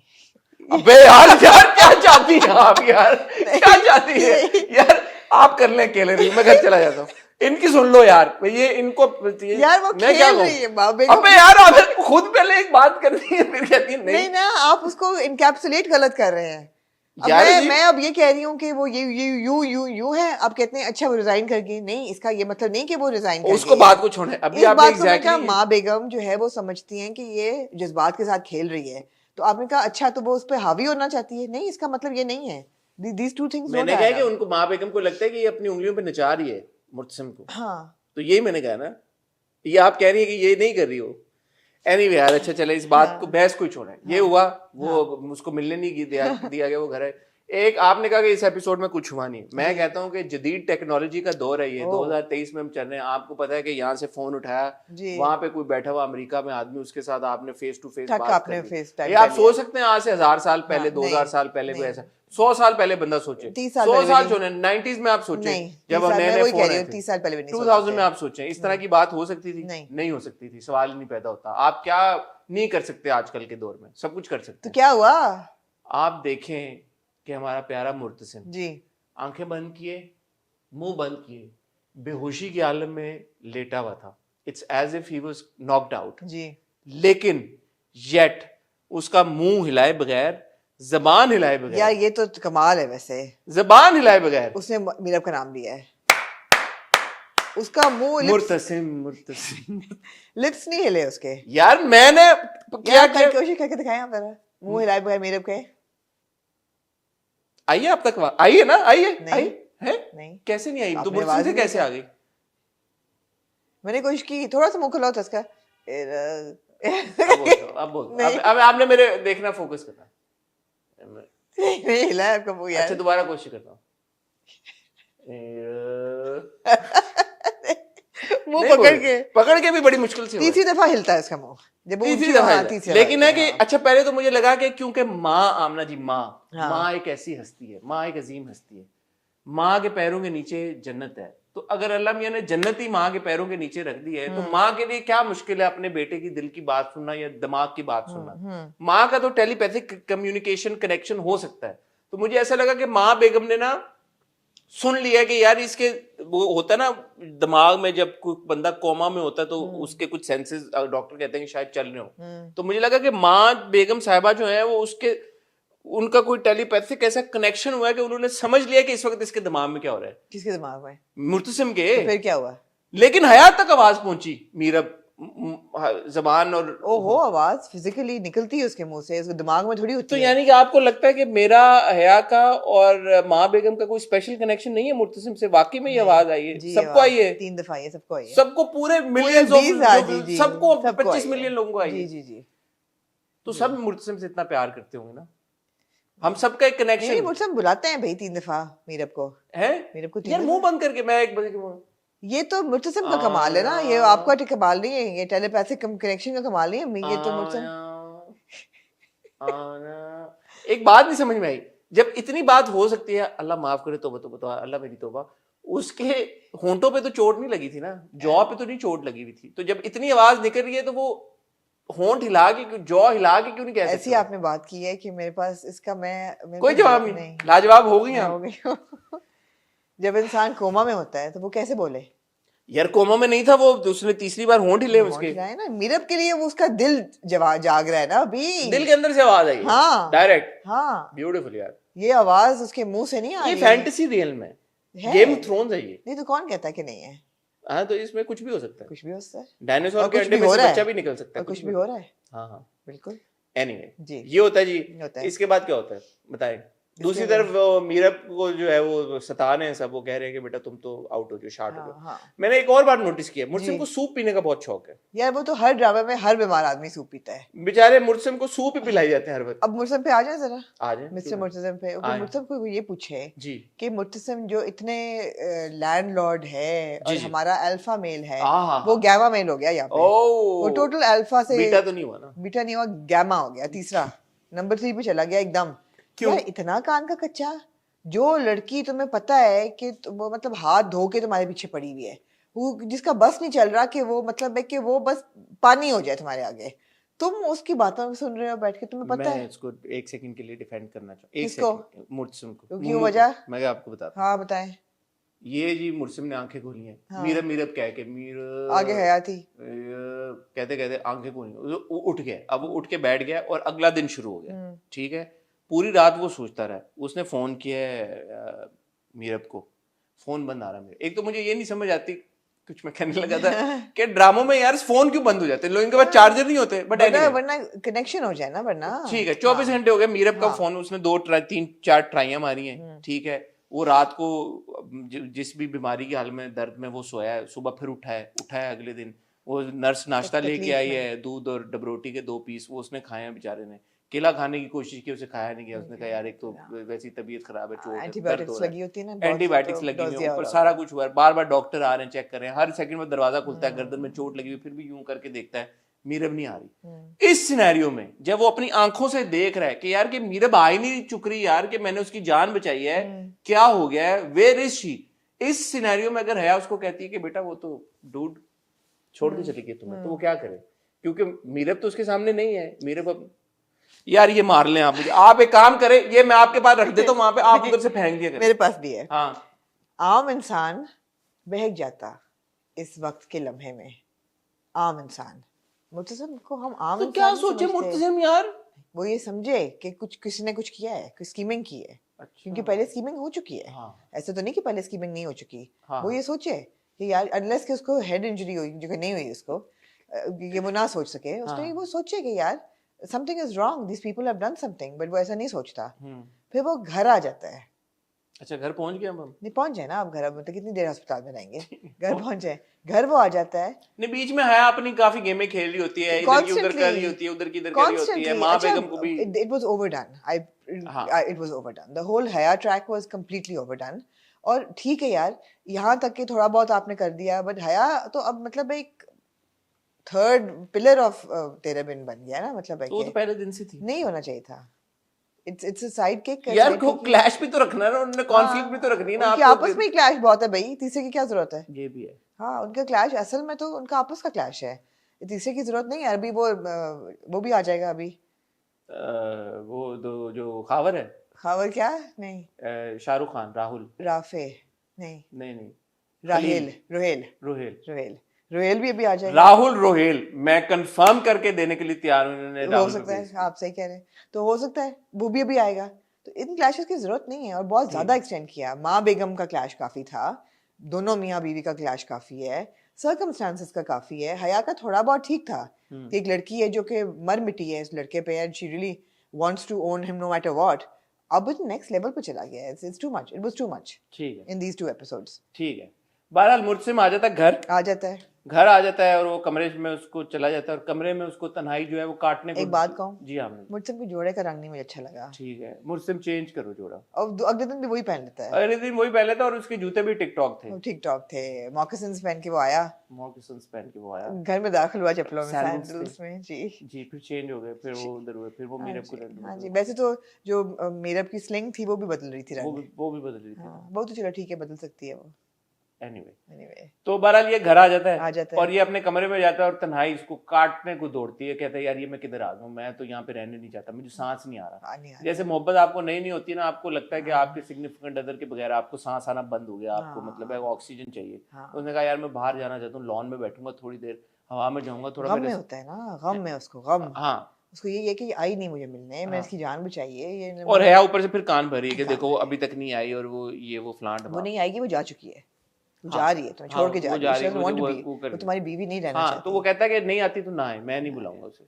अबे यार यार क्या चाहती है आप यार, क्या चाहती है यार? आप कर लें अकेले नहीं, मैं घर चला जाता हूँ। इनकी सुन लो यार, ये इनको यार वो मैं क्या खेल कहूँ? रही है माँ बेगम। अबे यार आप खुद पहले एक बात करती है फिर कहती है नहीं नहीं। ना, आप उसको इनकैप्सुलेट गलत कर रहे हैं। अब यार मैं जी- मैं अब ये कह रही हूँ कि वो ये यू है। आप कहते हैं अच्छा वो रिजाइन कर गई, नहीं इसका ये मतलब नहीं कि वो रिजाइन कर उसको गई बात है। को छोड़े, अभी इस आपने बात को मैं कहा एग्जैक्टली माँ बेगम जो है वो समझती हैं कि ये जज्बात के साथ खेल रही है। तो आपने कहा अच्छा तो वो उस पर हावी होना चाहती है, नहीं इसका मतलब ये नहीं है। These two things मैंने don't कहा add कि up. उनको, माँ बेगम को लगता है कि ये अपनी उंगलियों पे नचा रही है मुर्तसिम को, हाँ तो यही मैंने कहा ना। ये आप कह रही है कि ये नहीं कर रही हो। एनीवे यार, अच्छा चले इस बात को, बहस को ही छोड़ें। ये हुआ, वो उसको मिलने नहीं दिया गया, वो घर है। एक आपने कहा कि इस एपिसोड में कुछ हुआ नहीं, मैं कहता हूँ कि जदीद टेक्नोलॉजी का दौर है ये, 2023 में हम चल रहे हैं। आपको पता है कि यहाँ से फोन उठाया, वहां पे कोई बैठा हुआ अमेरिका में आदमी, उसके साथ आपने फेस टू फेस बात कर ली। ये आप सोच सकते हैं आज से 1000 साल पहले, 2000 साल पहले कोई ऐसा, 100 साल पहले बंदा सोचे, 100 साल छोड़े, 90s में आप सोचे जब हम नए फोन आए थे, 30 साल पहले भी नहीं 2000 में आप सोचे इस तरह की बात हो सकती थी? नहीं हो सकती थी, सवाल ही नहीं पैदा होता। आप क्या नहीं कर सकते आजकल के दौर में, सब कुछ कर सकते। तो क्या हुआ? आप देखें कि हमारा प्यारा मुर्तसिम जी आंखें बंद किए, मुंह बंद किए, बेहोशी के आलम में लेटा हुआ था। It's as if he was knocked out जी। लेकिन येट उसका मुंह हिलाए बगैर, जबान हिलाए बगैर, यार ये तो कमाल है वैसे, जबान हिलाए बगैर उसने मीरब का नाम लिया है। उसका मुंह मुर्तसिम लिप्स नहीं हिले उसके। यार मैंने क्या क्या कोशिश करके दिखाया आप जरा, मुंह हिलाए बगैर मीरब के। आइए आप तक, आइए ना, आइए नहीं है नहीं, कैसे नहीं आई? तो आपने मुर्तसिम आवाज से ही नहीं कैसे आ गई? मैंने कोशिश की, थोड़ा सा मुंह खुला होता इसका। अब बोल अब आपने मेरे देखना फोकस करना। नहीं हिला है आपका मुंह यार। अच्छा दोबारा कोशिश करता हूँ। मुंह पकड़ के भी बड़ी मुश्किल से तीसरी दफा हिलता है उसका मुंह जब वो तीसरी दफा तीसरी लेकिन है दफा। कि अच्छा पहले तो मुझे लगा कि क्योंकि माँ, आमना जी माँ, हाँ। माँ एक ऐसी हस्ती है, माँ एक अजीम हस्ती है, माँ के पैरों के नीचे जन्नत है। तो अगर अल्लाह मियां ने जन्नत ही माँ के पैरों के नीचे रख दी है तो माँ के लिए क्या मुश्किल है अपने बेटे की दिल की बात सुनना या दिमाग की बात सुनना? माँ का तो टेलीपैथिक कम्युनिकेशन कनेक्शन हो सकता है। तो मुझे ऐसा लगा कि माँ बेगम ने ना सुन लिया कि यार इसके, वो होता है ना दिमाग में जब कोई बंदा कोमा में होता है तो उसके कुछ सेंसेस डॉक्टर कहते हैं कि शायद चल रहे हो। तो मुझे लगा कि माँ बेगम साहिबा जो है वो उसके, उनका कोई टेलीपैथिक ऐसा कनेक्शन हुआ है कि उन्होंने समझ लिया कि इस वक्त इसके दिमाग में क्या हो रहा है। किसके दिमाग में? मुर्तसिम के। तो फिर क्या हुआ? लेकिन हयात तक आवाज पहुंची, मीरब जबान और ओहो, आवाज फिजिकली निकलती है उसके मुंह से, उसके दिमाग में थोड़ी होती तो है। यानी कि आपको लगता है कि मेरा हया का और माँ बेगम का कोई स्पेशल कनेक्शन नहीं है मुर्तसिम से? वाकई में ये आवाज आई है? सबको आई है? 3 दफा आई है, सबको आई है, सबको, पूरे मिलियंस सबको 25 मिलियन लोगों को आई है। जी। तो सब मुर्तसिम से इतना प्यार करते होंगे ना? हम सबका एक कनेक्शन नहीं मुझसे बुलाते हैं भाई 3 दफा मीरब को है मीरब को यार, मुंह बंद करके मैं एक बजे के मुंह ये तो मुर्तसिम का कमाल है ना, ये आपका कमाल नहीं है, ये टेलीपैथिक कनेक्शन का कमाल नहीं है, ये तो मुर्तसिम। एक बात नहीं समझ में आई, जब इतनी बात हो सकती है, अल्लाह माफ करे, तौबा तौबा अल्लाह मेरी तौबा, उसके होंठों पे तो चोट नहीं लगी थी ना, जॉ पे तो नहीं चोट लगी हुई थी, तो जब इतनी आवाज निकल रही है तो वो होंठ हिला के जॉ हिला के क्यों नहीं कह सकते? ऐसी आपने बात की है कि मेरे पास इसका मैं कोई जवाब नहीं, लाजवाब हो गई हो गई। जब इंसान कोमा में होता है तो वो कैसे बोले? यार कोमा में नहीं था वो, उसने तीसरी बार होंठ हिले उसके ना, मीरब के लिए वो उसका दिल जाग रहा है ना अभी, दिल के अंदर से आवाज आई। हाँ डायरेक्ट, हाँ ब्यूटीफुल यार, ये आवाज उसके मुंह से नहीं आ रही ये फैंटेसी रियल में गेम ऑफ थ्रोन्स है ये। नहीं तो कौन कहता है कि नहीं है? हाँ तो इसमें कुछ भी हो सकता है, कुछ भी हो सकता है, डायनासोर के अंडे में से बच्चा भी निकल सकता है, कुछ भी हो रहा है। हाँ हाँ बिल्कुल। एनीवे जी ये होता है जी। इसके बाद क्या होता है बताएं? दूसरी तरफ वो मीरब को जो है वो सताने हैं सब, वो कह रहे हैं कि बेटा तुम तो आउट हो जाओ, शार्ट हो जाओ। मैंने एक और बात नोटिस किया, मुर्सिम को सूप पीने का बहुत शौक है यार, वो तो हर ड्रामे में हर बीमार आदमी सूप पीता है, बेचारे मुर्सिम को सूप ही पिलाई जाते हैं हर वक्त। अब मुर्सिम पे आ जाए जरा, आ जाए मिस्टर मुर्तसिम पे। मुर्तसिम को ये पूछे जी कि मुर्तसिम जो इतने लैंडलॉर्ड है और हमारा अल्फा मेल है, वो गैमा मेल हो गया यहाँ पे, वो टोटल अल्फा से बीटा तो नहीं हुआ ना, बीटा नहीं हुआ, गैमा हो गया, तीसरा नंबर 3 पे चला गया एकदम। क्यों इतना कान का कच्चा? जो लड़की तुम्हें पता है कि वो मतलब हाथ धो के तुम्हारे पीछे पड़ी हुई है, वो जिसका बस नहीं चल रहा, कि वो मतलब है कि वो बस पानी हो जाए तुम्हारे आगे, तुम उसकी बातों सुन रहे हो बैठ के, तुम्हें पता है? मैं इसको एक सेकंड के लिए डिफेंड करना चाहूँ, एक सेकंड, मुर्सिम को। क्यों वजह? मैं आपको बताता हूँ। हाँ बताएं। ये जी मुर्सिम ने आंखें खोली हैं, मीरब मीरब कह के, मीरब आगे हया थी, कहते कहते आंखें खोली, उठ गया, अब वो उठ के बैठ गया और अगला दिन शुरू हो गया। ठीक है, पूरी रात वो सोचता रहा, उसने फोन किया है मीरब को, फोन बंद आ रहा है। एक तो मुझे ये नहीं समझ आती, कुछ मैं कहने लगा था कि ड्रामों में यार फोन क्यों बंद हो जाते हैं, लोगों के पास चार्जर नहीं होते, बट वरना कनेक्शन हो जाए ना, वरना ठीक है। 24 घंटे हो गए मीरब का फोन, उसने 2-3-4 ट्राइयां मारी हैं, ठीक है। वो रात को जिस भी बीमारी की हाल में, दर्द में वो सोया है, सुबह फिर उठा है अगले दिन, वो नर्स नाश्ता लेके आई है, दूध और डबरोटी के 2 पीस, वो उसने खाए हैं बेचारे ने, केला खाने की कोशिश की, उसे खाया नहीं गया, उसने कहा यार एक तो वैसी तबीयत खराब है, चोट है, एंटीबायोटिक्स लगी होती है ना, एंटीबायोटिक्स लगी हुई है, ऊपर सारा कुछ हुआ है, बार बार डॉक्टर आ रहे हैं, चेक कर रहे हैं, हर सेकंड में दरवाजा खुलता है, गर्दन में चोट लगी हुई, फिर भी यूं करके देखता है, मीरब नहीं आ रही। इस सिनेरियो में जब वो अपनी आंखों से देख रहा है कि यार कि मीरब आ ही नहीं चुक रही यार, कि मैंने उसकी जान बचाई है, क्या हो गया है, वेयर इज शी, इस सिनेरियो में अगर हया उसको कहती है कि बेटा वो तो डूड छोड़ के चली गई तुम्हें, तो वो क्या करे? क्योंकि मीरब तो उसके सामने नहीं है, मीरब अब यार ये मार लें आप मुझे, आप एक काम करें, ये मैं आपके पास रख देता हूं वहां पे, आप उधर से फेंक दिया करें। मेरे पास भी है। हाँ, आम इंसान बहक जाता इस वक्त के लम्हे में, आम इंसान। मुर्तसिम को हम आम तो क्या सोचे मुर्तसिम यार, वो ये समझे कि कुछ किसी ने कुछ किया है, कुछ स्कीमिंग की है। अच्छा। क्योंकि पहले स्कीमिंग हो चुकी है। हाँ। ऐसे तो नहीं कि पहले स्कीमिंग नहीं हो चुकी। हाँ। वो ये सोचे कि यार अनलेस कि उसको हेड इंजरी हुई, जो कि नहीं हुई उसको, ये वो ना सोच सके, उसने वो सोचे कि यार something is wrong, these people have done something, but वो ऐसा नहीं सोचता। फिर वो घर आ जाता है। अच्छा, घर पहुंच गया? हम नहीं पहुंच जाए ना, अब घर, मतलब कितनी देर अस्पताल में रहेंगे, घर पहुंच जाए, घर वो आ जाता है। नहीं, बीच में है अपनी काफी गेमें खेल रही होती है, इधर की उधर कर रही होती है, उधर की इधर कर रही होती है, मां बेगम को भी। It was overdone. It was overdone. The whole Haya track was completely overdone. और ठीक है यार, यहाँ तक कि थोड़ा बहुत आपने कर दिया, बट हया तो अब मतलब एक थर्ड पिलर ऑफ तेरे बिन बन गया ना, मतलब तो पहले दिन से थी, नहीं होना चाहिए था। It's a sidekick। यार को क्लैश भी तो रखना है ना, उन्होंने कॉन्फ्लिक्ट भी तो रखनी है ना, आपको आपस में ही क्लैश बहुत है भाई, तीसरे की क्या जरूरत है? ये भी है। हाँ, उनका क्लैश असल में तो उनका आपस का क्लैश है, तीसरे की जरूरत नहीं है। अभी वो भी आ जाएगा अभी, वो जो खावर है, खावर क्या नहीं, शाहरुख खान, राहुल, राफे नहीं रोहेल भी अभी आ जाएगा। राहुल रोहेल मैं कंफर्म करके देने के लिए तैयार हूं, उन्होंने हो सकता है, आप सही कह रहे हैं, तो हो सकता है वो भी अभी आएगा। तो इन क्लैशेस की जरूरत नहीं है, और बहुत ज्यादा एक्सटेंड किया। माँ बेगम का क्लैश काफी था, दोनों मियाँ बीवी का क्लैश काफी है, सर्कमस्टांसेस का काफी है। हया का थोड़ा बहुत ठीक था कि एक लड़की है जो कि मर मिटी है इस लड़के पे, and she really wants to own him no matter what. अब इट नेक्स्ट लेवल पे चला गया है, it's too much, it was too much. ठीक है, इन दीस 2 एपिसोड्स। ठीक है, बहरहाल मुर्तसिम आ जाता है घर, आ जाता है, घर आ जाता है और वो कमरे में उसको चला जाता है और कमरे में उसको तन्हाई जो है वो काटने को। एक बात कहूँ, जी हाँ मुझसे भी जोड़े का रंग नहीं मुझे अच्छा लगा। ठीक है, मुझसे चेंज करो जोड़ा। और अगले दिन भी वही पहन लेता है। अगले दिन वही पहन लेता और उसके जूते भी टिकटॉक थे। टिकटॉक थे, मॉकसिन्स पहन के वो आया। मॉकसिन्स पहन के वो आया, घर में दाखिल हुआ चप्पलों में, सैंडल्स सैंडल्स में। जी फिर चेंज हो गए, फिर वो उधर हुए, फिर वो मीरब को रंग। हाँ जी, वैसे तो जो मीरब की स्लिंग थी वो भी बदल रही थी रंग। वो भी बदल रही थी। हाँ, वो तो चलो ठीक है, बदल सकती है वो। एनीवे तो बहरहाल ये घर आ जाता है और ये अपने कमरे में जाता है और तन्हाई इसको काटने को दौड़ती है। कहता है यार ये मैं किधर आ जाऊं, मैं तो यहाँ पे रहने नहीं चाहता, मुझे सांस नहीं आ रहा। जैसे मोहब्बत आपको नई होती है ना, आपको लगता है कि आपके सिग्निफिकेंट अदर के बगैर आपको सांस आना बंद हो गया, आपको मतलब है ऑक्सीजन चाहिए। उसने कहा यार मैं बाहर जाना चाहता हूँ, लॉन में बैठूंगा थोड़ी देर, हवा में जाऊंगा थोड़ा। गम में होता है ना, गम में उसको गम। हाँ, उसको ये है कि आई नहीं मुझे मिलने, मैं इसकी जान बचाइए ये। और है ऊपर से फिर कान भरी है कि देखो अभी तक नहीं आई और वो फ्लांट, वो नहीं आएगी, वो जा चुकी है, जा रही है, तुम्हें छोड़ के जा रही है, वो तुम्हारी बीवी नहीं रहना चाहती। तो वो कहता है कि नहीं आती तो ना आए, मैं नहीं बुलाऊंगा उसे।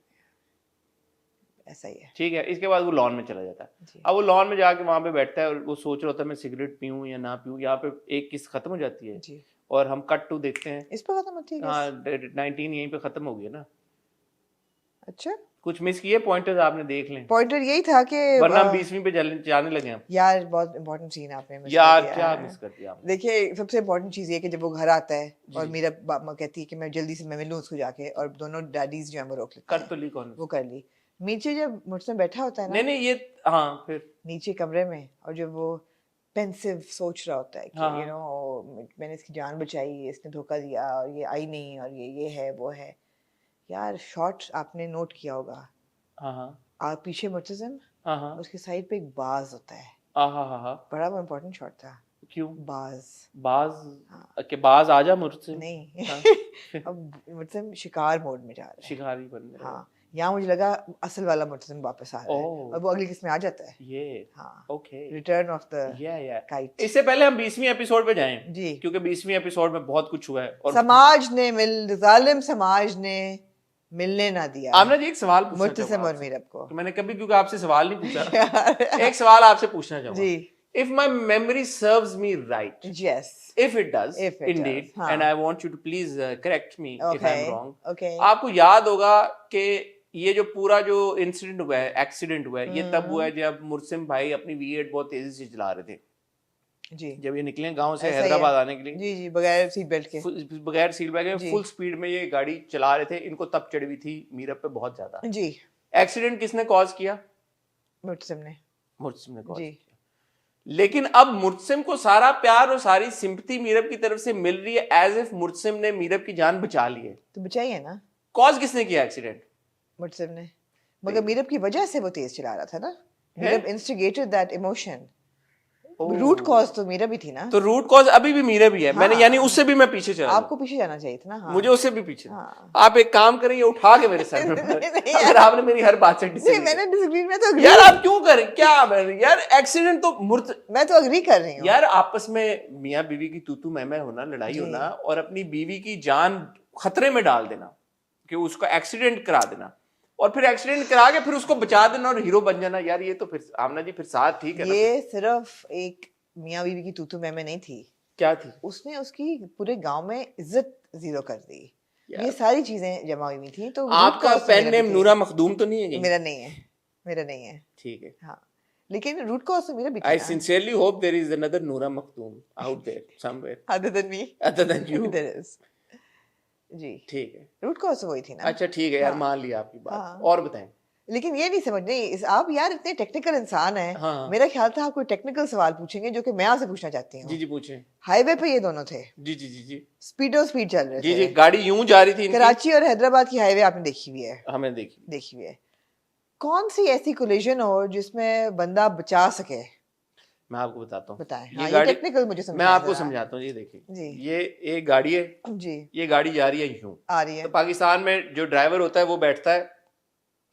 ऐसा ही है, ठीक है। इसके बाद वो लॉन में चला जाता है। अब वो लॉन में जाके वहां पे बैठता है और वो सोच रहा होता है मैं सिगरेट पीऊं या ना पीऊं। यहाँ पे एक किस खत्म हो जाती है जी, और हम कट टू देखते हैं इस पे खत्म होती है। हाँ, 19 यहीं पे खत्म हो गया ना। अच्छा, कुछ मिस किए पॉइंटर्स आपने, देख लें। पॉइंटर यही था कि वरना 20वीं पे जाने लगे हम। यार बहुत इंपॉर्टेंट सीन आपने मिस यार कर दिया। क्या मिस कर दिया आपने? देखिए सबसे इंपॉर्टेंट चीज ये कि जब वो घर आता है और मेरा माँ कहती है कि मैं जल्दी से मैं मिलूं उसको जाके, और दोनों डैडीज जो है वो रोक लेते हैं। कर तो ली कौन? वो कर ली। नीचे जब मुझसे बैठा होता है ना, नहीं ये हाँ, फिर नीचे कमरे में, और जब वो पेंसिव सोच रहा होता है कि हाँ, यू नो मैंने इसकी जान बचाई, इसने धोखा दिया और ये आई नहीं, और ये है वो है। यार शॉट आपने नोट किया होगा, हाँ आप पीछे मुर्तज़म, हाँ, उसके साइड पे एक बाज होता है। हाँ, बड़ा वो इम्पोर्टेंट शॉट था। क्यों? बाज के बाज आजा मुझसे नहीं। हाँ। अब मुर्तज़म शिकार मोड में जा रहा है, शिकारी बन रहा है। हाँ, यहाँ मुझे लगा असल वाला मुर्तज़म वापस आ रहा है, और वो अगली किस्म में आ जाता है। ये हाँ, okay, return of the kite. इससे पहले हम 20वीं एपिसोड पे जाएं जी, क्योंकि 20वीं एपिसोड में बहुत कुछ हुआ है और जालिम समाज ने मिलने ना दिया आमना जी। एक सवाल पूछना मुर्तज़म और मीरब को। तो मैंने कभी क्योंकि आपसे सवाल नहीं पूछा। एक सवाल आपसे पूछना चाहूंगा जी, if my memory serves me right, yes, if it does, indeed, हाँ, and I want you to please correct me if I'm wrong. Okay. आपको याद होगा कि ये जो पूरा जो इंसिडेंट हुआ है, एक्सीडेंट हुआ है, ये तब हुआ है जब मुर्सिम भाई अपनी V8 बहुत तेजी से चला रहे थे जी, जब ये निकले गांव से हैदराबाद आने के लिए। जी जी, बगैर सीट बेल्ट के, बगैर सीट बेल्ट के फुल स्पीड में ये गाड़ी चला रहे थे। इनको तब चढ़ी हुई थी मीरब पे बहुत ज्यादा। जी, एक्सीडेंट किसने कॉज किया? मुर्तज़म ने कॉज किया। लेकिन अब मुर्तसिम को सारा प्यार और सारी सिंपैथी मीरब की तरफ से मिल रही है, एज इफ मुर्तसिम ने मीरब की जान बचा ली है। तो बचाई है ना। कॉज किसने किया एक्सीडेंट? मुर्तसिम ने, मगर मीरब की वजह से वो तेज चला रहा था ना। Meerab instigated that emotion. Root cause तो मीरब ही थी ना। तो रूट कॉज अभी भी मीरब ही है। हाँ, मैंने यानी उससे भी मैं पीछे चला। आपको पीछे जाना चाहिए था ना। हाँ, मुझे उससे भी पीछे। हाँ, आप एक काम करें, ये उठा के मेरे सर में अगर आपने मेरी हर बात से डिसएग्री। मैंने डिसएग्री में तो यार आप क्यों करें? क्या यार एक्सीडेंट तो मैं तो अग्री कर रही हूँ यार। आपस में मियाँ बीवी की तू मैं होना, लड़ाई होना और अपनी बीवी की जान खतरे में डाल देना कि उसको एक्सीडेंट करा देना और फिर एक्सीडेंट करा के फिर उसको बचा देना और हीरो बन जाना। यार ये तो फिर आमना जी फिर साथ ठीक है। ये सिर्फ एक मियाँ बीवी की तूतू मैं नहीं थी। क्या थी? उसने उसकी पूरे गांव में इज्जत जीरो कर दी। ये सारी चीजें जमा हुई थी। तो आपका पेन नेम नूरा मखदूम तो नहीं है? मेरा नहीं है, मेरा नहीं है। ठीक है, हाँ, लेकिन रूट कॉज तो मेरा भी था। I sincerely hope there is another Noora Makhdoom out there somewhere other than me, other than you. there is। जी, ठीक है, रूट कॉज तो वही थी ना। अच्छा ठीक है यार, मान लिया आपकी बात। और बताएं। लेकिन ये नहीं समझ नहीं, आप यार इतने टेक्निकल इंसान हैं। हाँ। मेरा ख्याल था आप कोई टेक्निकल सवाल पूछेंगे जो कि मैं आपसे पूछना चाहती हूँ। जी जी पूछें। हाईवे पे ये दोनों थे। जी जी जी जी, स्पीड चल रहे थे। जी जी, गाड़ी यूं जा रही थी। कराची और हैदराबाद की हाईवे आपने देखी हुई है? हमें देखी हुई है। कौन सी ऐसी कोलिजन हो जिसमें बंदा बचा सके? मैं आपको बताता हूँ। बताएं। ये हाँ, गाड़ी टेक्निकल मुझे समझाएं। मैं आपको समझाता हूँ। ये देखिए जी, ये एक गाड़ी है जी, ये गाड़ी जा रही है यूं आ रही है। तो पाकिस्तान में जो ड्राइवर होता है वो बैठता है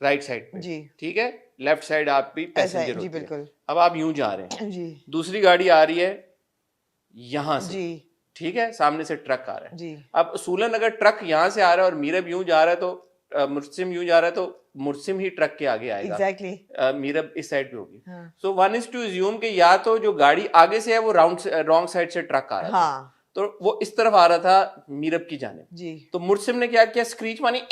राइट साइड पे। जी, ठीक है, लेफ्ट साइड आप भी पैसेंजर जी, होती है। बिल्कुल। अब आप यूं जा रहे हैं जी, दूसरी गाड़ी आ रही है यहाँ से। जी, ठीक है, सामने से ट्रक आ रहा है। जी, अब असूलन अगर ट्रक यहाँ से आ रहा है और मीरब यूं जा रहा है तो मुर्सिम यूं जा रहा है तो मुर्सिम ही ट्रक के आगे आएगा। एग्जैक्टली। मीरब इस साइड पे होगी। हाँ, so one is to assume कि या तो जो गाड़ी आगे से है वो रॉन्ग साइड से ट्रक आ रहा है। हाँ, तो वो इस तरफ आ रहा था मीरब की जाने जी तो मुर्सिम ने क्या किया, स्क्रीच मानी,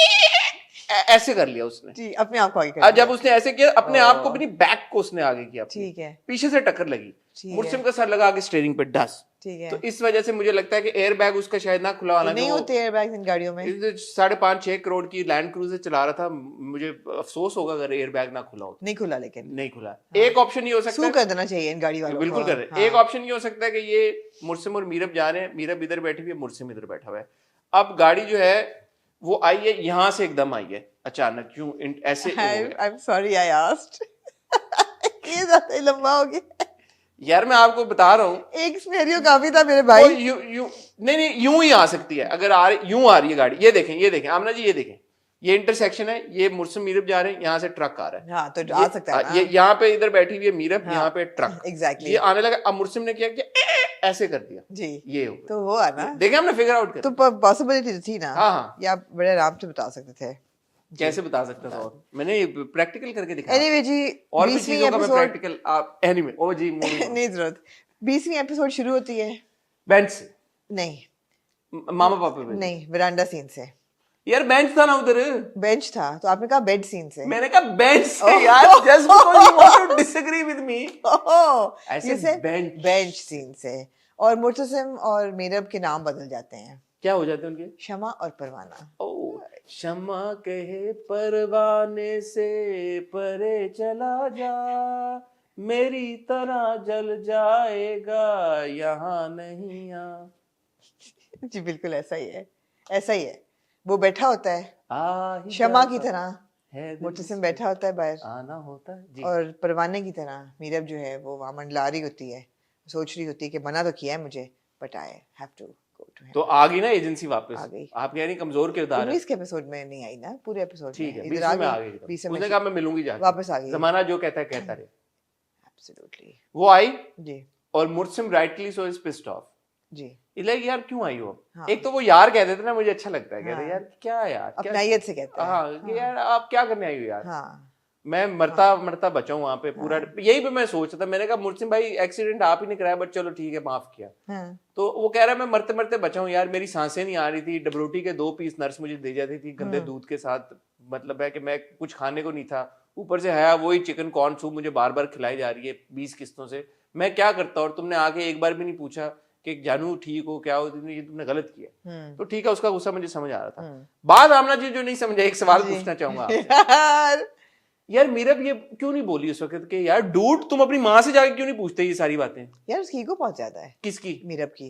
ऐसे कर लिया उसने जी, अपने आप को आगे कर और दिया। जब उसने ऐसे किया अपने आप को अपनी बैक को उसने आगे किया अपनी। ठीक है पीछे से टक्कर लगी, ठीक मुर्सिम है का सर लगा आगे स्टीयरिंग पे डस। ठीक है। तो इस वजह से मुझे लगता है कि एयर बैग उसका शायद ना खुला, तो हालांकि नहीं वो होते एयरबैग्स इन गाड़ियों में? 5.5-6 करोड़ की लैंड क्रूजर चला रहा था, मुझे अफसोस होगा अगर एयर बैग ना खुला होता। नहीं खुला, लेकिन नहीं खुला। एक ऑप्शन ये हो सकता सू है, कर देना चाहिए इन गाड़ी वालों को। बिल्कुल कर रहे हैं। हाँ। एक ऑप्शन ये हो सकता है कि ये मुर्सिम और मीरब जा रहे हैं, मीरब इधर बैठी हुई है, मुर्सिम इधर बैठा हुआ है। अब गाड़ी जो है वो आई है यहाँ से एकदम आई है अचानक, क्यों ऐसे I am sorry I asked. ये ज्यादा ही लंबा हो गया यार मैं आपको बता रहा हूँ, एक सिनेरियो काफी था मेरे वो भाई। नहीं यूं ही आ सकती है, अगर यूं आ रही है गाड़ी, ये देखें आमना जी, ये देखें, ये इंटरसेक्शन है, ये मुर्सिम मीरब जा रहे हैं, यहाँ से ट्रक आ रहा है। हाँ तो आ सकता है ना। ये यहाँ पे इधर बैठी हुई है मीरब, हाँ, यहाँ पे ट्रक एग्जैक्टली ये आने लगा। अब मुर्सिम ने क्या किया, ऐसे कर दिया जी, ये हो गया। तो हुआ ना, देखे हमने फिगर आउट कर। तो पॉसिबिलिटी थी ना। हाँ हाँ, ये आप बड़े आराम से बता सकते थे। कैसे बता सकता था, और मैंने प्रैक्टिकल करके दिखाया। एनीवे जी, और भी 20वीं चीजों का मैं एपिसोड प्रैक्टिकल आप एनीवे ओ जी नहीं जरूरत। 20वीं एपिसोड शुरू होती है बेंच से, नहीं मामा पापा पे नहीं, वरांडा सीन से। यार बेंच था ना उधर, बेंच था तो आपने कहा बेड सीन से। मैंने कहा बेंच से यार, just because you want to disagree with me. ऐसे बेंच सीन से। और मुर्तसिम और मीरब के नाम बदल जाते हैं, क्या हो जाते हैं उनके? शमा और परवाना। ओ शमा कहे परवाने से परे चला जा, मेरी तरह जल जाएगा यहाँ नहीं आ। जी बिल्कुल ऐसा ही है, ऐसा ही है। वो बैठा होता है आ शमा की तरह, है दिल मुर्तसिम बैठा होता है बाहर, आना होता है जी। और परवाने की तरह मीरब जो है वो वहां मंडला रही होती है, सोच रही होती है कि मना तो किया है मुझे, but I have to go to him. तो आ गई ना एजेंसी वापस, आ गई। आप कह रही कमजोर किरदार है। 19 के एपिसोड में नहीं आई ना, पूरे एपिसोड ठीक है, में 20 इधर में आ गई। गई। 20 में उसने कहा मैं मिलूंगी जाके, वापस आ गई। जमाना जो कहता है कहता रहे। एब्सोल्युटली वो आई जी और मुर्सिम rightly so is pissed off. जी, लाइक यार क्यों आई हो? हाँ। एक तो वो यार कहते थे ना, मुझे अच्छा लगता है, कहते हाँ। यार क्या यार, क्या अपनाइयत से कहते हैं। हाँ कि यार आप क्या करने आई हो यार। हाँ मैं मरता बचा हूँ वहां पे पूरा, यही पे मैं सोच रहा था। मैंने कहा मुर्सिम भाई एक्सीडेंट आप ही ने कराया, बट चलो ठीक है माफ किया। हाँ तो वो कह रहा है मैं मरते बचा हूँ यार, मेरी सांसें नहीं आ रही थी, डबरोटी के 2 पीस नर्स मुझे दे जाती थी गंदे दूध के साथ, मतलब है कि मैं कुछ खाने को नहीं था, ऊपर से है वही चिकन कॉर्न सूप मुझे बार बार खिलाई जा रही है 20 किस्तों से, मैं क्या करता? और तुमने आके एक बार भी नहीं पूछा कि जानू ठीक हो, क्या हो, ये तुमने गलत किया। तो ठीक है, उसका गुस्सा मुझे समझ आ रहा था। बात आमना जी जो नहीं समझा, एक सवाल पूछना चाहूंगा यार मीरब ये क्यों नहीं बोली उस वक्त कि यार डूड तुम अपनी माँ से जाके क्यों नहीं पूछते ये सारी बातें? यार उसकी ईगो बहुत ज्यादा है। किसकी? मीरब की।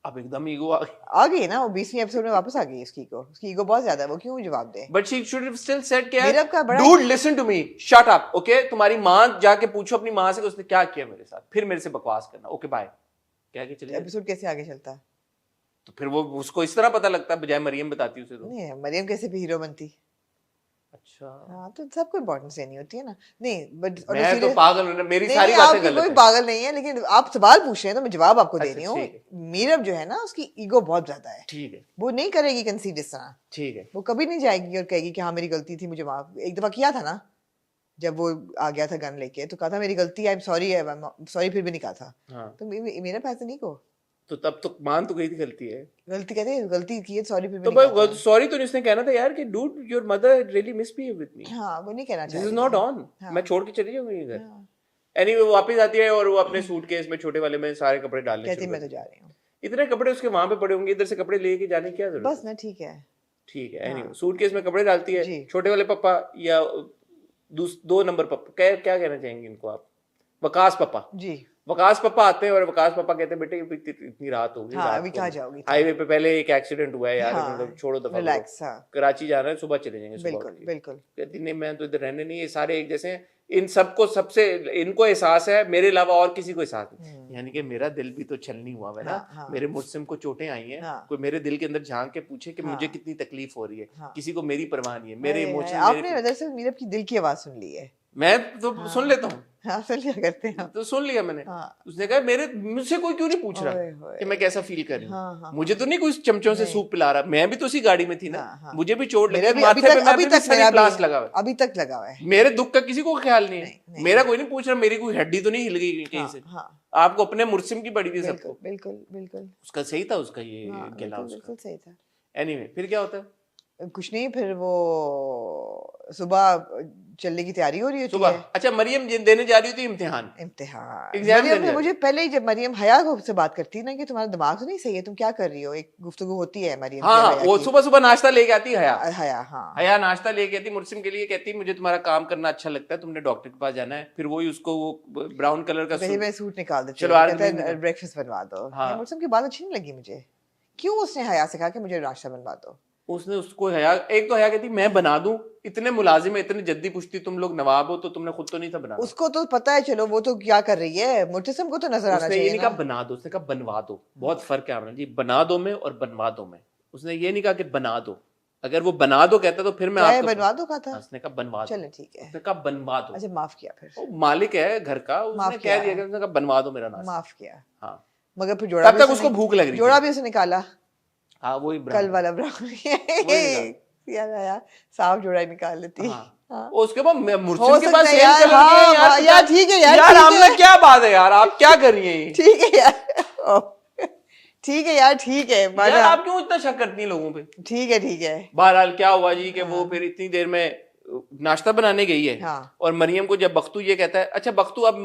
अब एकदम ईगो आ गई ना वो 20वीं एपिसोड में वापस आ गई उसकी ईगो बहुत ज्यादा है, वो क्यों जवाब दे? But she should have still said कि मीरब का बड़ा dude listen to me, shut up, okay? तुम्हारी माँ जाके पूछो अपनी माँ से कि उसने क्या किया मेरे साथ, फिर मेरे से बकवास करना, ओके बाय, कह के चलिए। एपिसोड कैसे आगे चलता? तो फिर वो उसको इस तरह पता लगता बजाय मरियम बताती उसे। तो नहीं, मरियम कैसे भी हीरो बनती? अच्छा हाँ तो सबको इम्पोर्टेंस देनी होती है ना। नहीं बट मैं तो पागल हूं, मेरी नहीं, सारी नहीं, बातें आपकी गलत कोई है। पागल नहीं है, लेकिन आप सवाल पूछ रहे हैं तो मैं जवाब आपको दे अच्छा, रही हूँ। ठीक है। मीरब जो है ना उसकी ईगो बहुत ज्यादा है, ठीक है वो नहीं करेगी कंसीड इस तरह। ठीक है। वो कभी नहीं जाएगी और कहेगी कि हाँ मेरी गलती थी, मुझे माफ। एक दफा किया था ना जब वो आ गया था गन लेके, तो कहा था मेरी गलती, आई एम सॉरी, सॉरी फिर भी नहीं कहा था। हाँ तो मेरा पैसा नहीं को तो तब तो मान तो गई थी गलती है, गलती कहते हैं, गलती की है, सॉरी फिर भी तो नहीं कहा भाई सॉरी तो इसने कहना था यार कि dude your mother really misbehave with me, था। हाँ वो नहीं कहना दिस इज चाहिए। नॉट ऑन, हाँ। मैं छोड़ के चली जाऊंगी घर। हाँ। एनीवे वो वापस आती है और वो अपने सूटकेस में छोटे वाले में सारे कपड़े डालने कहती शुरू मैं तो करती जा रही हूँ। है। इतने कपड़े उसके वहां पे पड़े होंगे, इधर से कपड़े लेके जाने की क्या जरूरत बस है? ना ठीक है। ठीक है। एनीवे सूटकेस में कपड़े डालती है, जी। छोटे वाले पापा या 2 नंबर पापा, क्या कहना चाहेंगे इनको आप? वकास पापा। जी वकास पापा आते हैं और वकास पापा कहते हैं बेटे इतनी रात हो गई, हाँ रात अभी को कहाँ जाओगी? हाईवे पे पहले एक एक्सीडेंट हुआ है यार, हाँ, मतलब छोड़ो दफा रिलैक्स। हाँ कराची जाना है, सुबह चले जाएंगे, सुबह बिल्कुल उठ के। बिल्कुल। कहती नहीं मैं तो इधर रहने नहीं, ये सारे एक जैसे हैं, इन सबको सबसे इनको एहसास है, मेरे अलावा और किसी को एहसास नहीं। यानी कि मेरा दिल भी तो छलनी हुआ है ना। हाँ। मेरे मुर्सिम को चोटें आई हैं, हाँ। कोई मेरे दिल के अंदर झांक के पूछे कि मुझे कितनी तकलीफ हो रही है, किसी को मेरी परवाह नहीं है, मेरे इमोशन। आपने दरअसल मीरब की दिल की आवाज सुन ली है। मैं तो सुन लेता हूँ, हाँ सर क्या करते हैं तो सुन लिया मैंने। हाँ। उसने कहा मुझसे कोई क्यों नहीं पूछ रहा ओए होए। कि मैं कैसा फील कर रही हूँ। हाँ, हाँ, मुझे तो नहीं कोई चमचों से नहीं। सूप पिला रहा, मैं भी तो उसी गाड़ी में थी ना। हाँ, हाँ। मुझे भी चोट मेरे लगी भी माथे पे, मैं अभी भी तक सनी मेरा प्लास्ट भी लगा हुआ है। अभी तक लगा हुआ है। मेरे दुख का किसी को ख्याल नहीं है। नहीं। मेरा कोई नहीं पूछ रहा, मेरी कोई हड्डी तो नहीं हिल गई कहीं हाँ, से। हाँ, आपको अपने मुर्सिम की पड़ी थी बिल्कुल सबको। बिल्कुल बिल्कुल। उसका सही था, उसका ये हाँ, गिला बिल्कुल उसका। बिल्कुल सही था। एनीवे फिर क्या होता है? कुछ नहीं, फिर वो सुबह चलने की तैयारी हो रही होती सुबह है। अच्छा मरियम देने जा रही थी इम्तिहान। इम्तिहान। एग्जाम मरियम देने ने जा मुझे पहले ही, जब मरियम हया को से बात करती है ना कि तुम्हारा दिमाग तो नहीं सही है, तुम क्या कर रही हो, एक गुफ्तगू होती है मरियम की हाँ और हाँ, हया वो की। सुबह सुबह नाश्ता लेके आती है हया। हया हाँ। हया नाश्ता लेके आती मुर्सिम के लिए, कहती मुझे तुम्हारा काम करना अच्छा लगता है, तुमने डॉक्टर के पास जाना है। फिर वही उसको वो ब्राउन कलर का पहले मैं सूट निकाल देती हूँ, सलवार कहता कमीज है निकाल। ब्रेकफास्ट बनवा दो। हाँ। ये मुझसे की बात अच्छी नहीं लगी मुझे। क्यों उसने हया से कहा कि मुझे नाश्ता बनवा दो? उसने उसको हया, एक तो हया कहती मैं बना दूं, इतने मुलाजिम है, इतने जद्दी पुश्ती, तुम लोग नवाब हो तो तुमने खुद तो नहीं था बनाना। उसको तो पता है, चलो वो तो क्या कर रही है, मुर्तसिम को तो नजर आना उसने ये चाहिए नहीं ना। कहा बना दो, उसने कहा बनवा दो। बहुत फर्क है आमना जी, बना दो में और बनवा दो में। उसने ये नहीं कहा कि बना दो। अगर वो बना दो कहता तो फिर मैं चाहे आपको बनवा दो कहा था। उसने कहा बनवा दो। चले ठीक है। उसने कहा बनवा दो। अच्छा माफ किया फिर। वो मालिक है घर का, उसने माफ कह किया। दिया कि उसने कहा बनवा दो मेरा नाश्ता। माफ किया। हाँ मगर फिर जोड़ा तब भी तक उसको भूख लग रही जोड़ा थी। भी उसने निकाला। हाँ वही कल वाला ब्राउन याद आया, साफ जोड़ा ही निकाल लेती। हाँ हाँ। उसके बाद हो मुर्शिद के सकता पास है सेम यार, कलर के हाँ, हैं यार। यार ठीक है यार, यार ठीक आमना है। क्या बात है यार, आप क्या कर रही हैं ये? ठीक है यार। ओह, ठीक है यार, ठीक है यार माना। आप क्यों इतना शक करती हैं लोगों पे? ठीक है ठीक है। बहरहाल क्या हुआ जी कि वो हाँ। फिर इतनी देर में नाश्ता बनाने गई है। हाँ। और मरियम को जब बख्तू ये कहता है, अच्छा बख्तू अब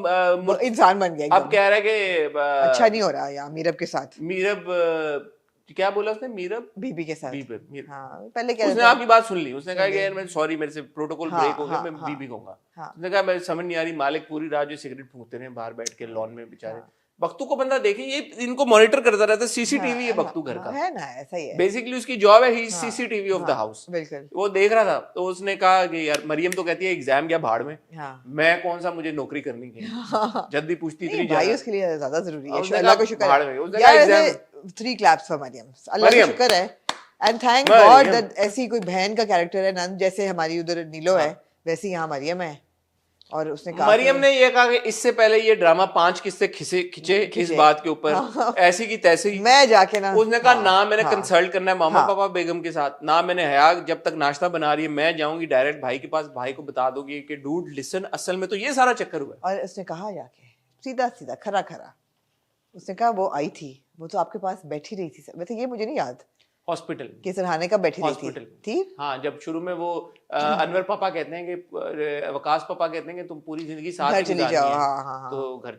वो इंसान बन गया अब एकदम। कह रहा है कि अच्छा नहीं हो रहा यार मीरब के साथ। मीरब क्या बोला उसने? मीरब बीबी के साथ। मीरब। हाँ पहले क्या उसने आपकी बात सुन ली। उसने कहा कि यार मैं सॉरी, मेरे से प्रोटोकॉल हाँ, ब्रेक हो गया, हाँ, मैं हाँ, बीबी कहूंगा। हाँ। उसने कहा मैं समझ नहीं आ रही, मालिक पूरी रात जो सिगरेट फूकते रहे बाहर बैठ के लॉन में बेचारे। बख्तू को बंदा देखे, ये इनको मॉनिटर करता रहता है, सीसीटीवी है बख्तू घर का। है ना, ऐसा ही है। बेसिकली उसकी जॉब है, ही सीसीटीवी ऑफ द हाउस। बिल्कुल। वो देख रहा था तो उसने कहा कि यार मरियम तो कहती है एग्जाम गया भाड़ में, हाँ। मैं कौन सा मुझे नौकरी करनी चाहिए। जल्दी पूछती इतनी भाई ज्यादा। उसके लिए ज्यादा जरूरी है। उसने अल्लाह कहा को शुक्र भाड़ है में, उसने कहा यार, एग्जाम ऐसे 3 क्लैप्स फॉर मरियम। अल्लाह का मरियम। शुक्र है and thank Maryam. God that ऐसी कोई बहन का कैरेक्टर है नंद, जैसे हमारी उधर नीलो है वैसी यहाँ मरियम है। और उसने कहा मरियम ने ये कहा कि इससे पहले ये ड्रामा 5 किस्से खिंचे इस बात के ऊपर, ऐसी की तैसी। मैं जाके ना, उसने कहा ना मैंने हाँ, कंसल्ट करना है मामा पापा बेगम के साथ, ना मैंने हया जब तक नाश्ता बना रही है मैं जाऊंगी डायरेक्ट भाई के पास, भाई को बता दोगी कि डूड लिसन, असल में तो ये सारा चक्कर हुआ है। और उसने कहा जाके सीधा सीधा खरा खरा, उसने कहा वो आई थी, वो तो आपके पास बैठी रही थी। वैसे ये मुझे नहीं याद हॉस्पिटल कि सरहाने का बैठी रही थी। हाँ जब शुरू में वो अनवर पापा कहते हैं कि वकास पापा कहते हैं कि तुम पूरी जिंदगी साथ घर ही चली गुजारनी जाओ। है, हाँ हाँ हाँ, तो घर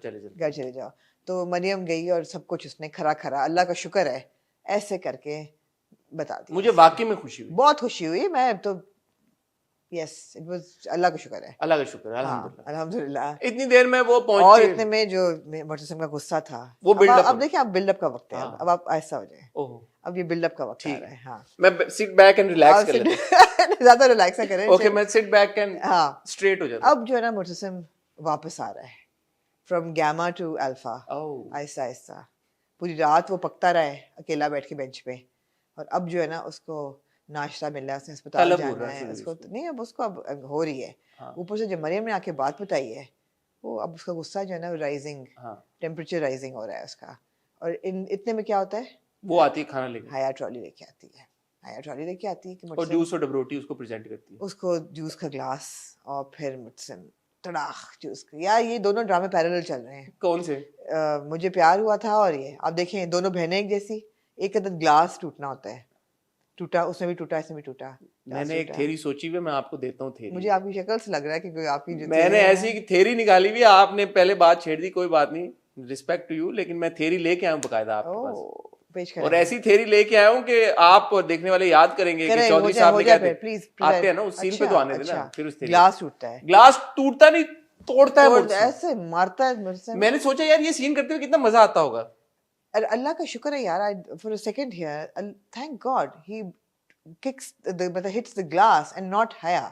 चले जाओ। तो मरियम गई और सब कुछ उसने खरा खरा, अल्लाह का शुक्र है, ऐसे करके बता दिया। मुझे वाकई में खुशी हुई, बहुत खुशी हुई। मैं तो यस इट वाज, अल्लाह का शुक्र है, अल्लाह का शुक्र है, अल्हम्दुलिल्लाह। इतनी देर में वो पहुंची और इतने में जो मुर्तसिम का गुस्सा था, वो बिल्डअप। अब देखिए, अब बिल्डअप का वक्त है। अब आप ऐसा हो जाए, अब ये बिल्डअप का वक्त आ रहा है। हाँ मैं सिट बैक एंड रिलैक्स कर लेता ज्यादा रिलैक्स ना करें। ओके मैं सिट बैक एंड हाँ स्ट्रेट हो जाता। अब जो है ना मुर्तसिम वापस आ रहा है from gamma two alpha, Aahista Aahista. पूरी रात वो पकता रहा है अकेला बैठ के बेंच पे, और अब जो है ना उसको नाश्ता मिल रहा है, उसने अस्पताल जाना है, उसको नहीं, अब उसको अब हो रही है। ऊपर से जब मरियम ने आके बात बताई है, वो अब उसका गुस्सा जो है ना राइजिंग, टेम्परेचर राइजिंग हो रहा है उसका। और इतने में क्या होता है, वो आती है खाना लेके, हया ट्रॉली लेके आती है, हया ट्रॉली लेके आती है कि और जूस और डबरोटी उसको प्रेजेंट करती है, उसको जूस का ग्लास, और फिर मुझसे तड़ाख जूस का। यार ये दोनों ड्रामे पैरेलल चल रहे हैं। कौन से? मुझे प्यार हुआ था और ये आप देखें दोनों बहनें एक जैसी। एक अदद ग्लास टूटना होता है, टूटा, उसमें भी टूटा, इसमें भी टूटा। मैंने एक थेरी सोची हुई, मैं आपको देता हूँ थेरी। मुझे आपकी शक्ल से लग रहा है कि कोई आपकी जो मैंने ऐसी थेरी निकाली हुई, आपने पहले बात छेड़ दी, कोई बात नहीं, रिस्पेक्ट टू यू, लेकिन मैं थेरी लेके आया हूँ बकायदा आपके पास, और ऐसी थेरी लेके आया हूँ कि आप देखने वाले याद करेंगे कि चौधरी साहब ने कहते प्लीज आते हैं ना उस सीन पे तो आने देना। फिर उस ग्लास टूटता है, ग्लास टूटता नहीं, तोड़ता है, ऐसे मारता है। मैंने सोचा यार ये सीन करते हुए कितना मजा आता होगा। अल्लाह का शुक्र है यार, for a second here thank God he kicks the hits the glass and not हया।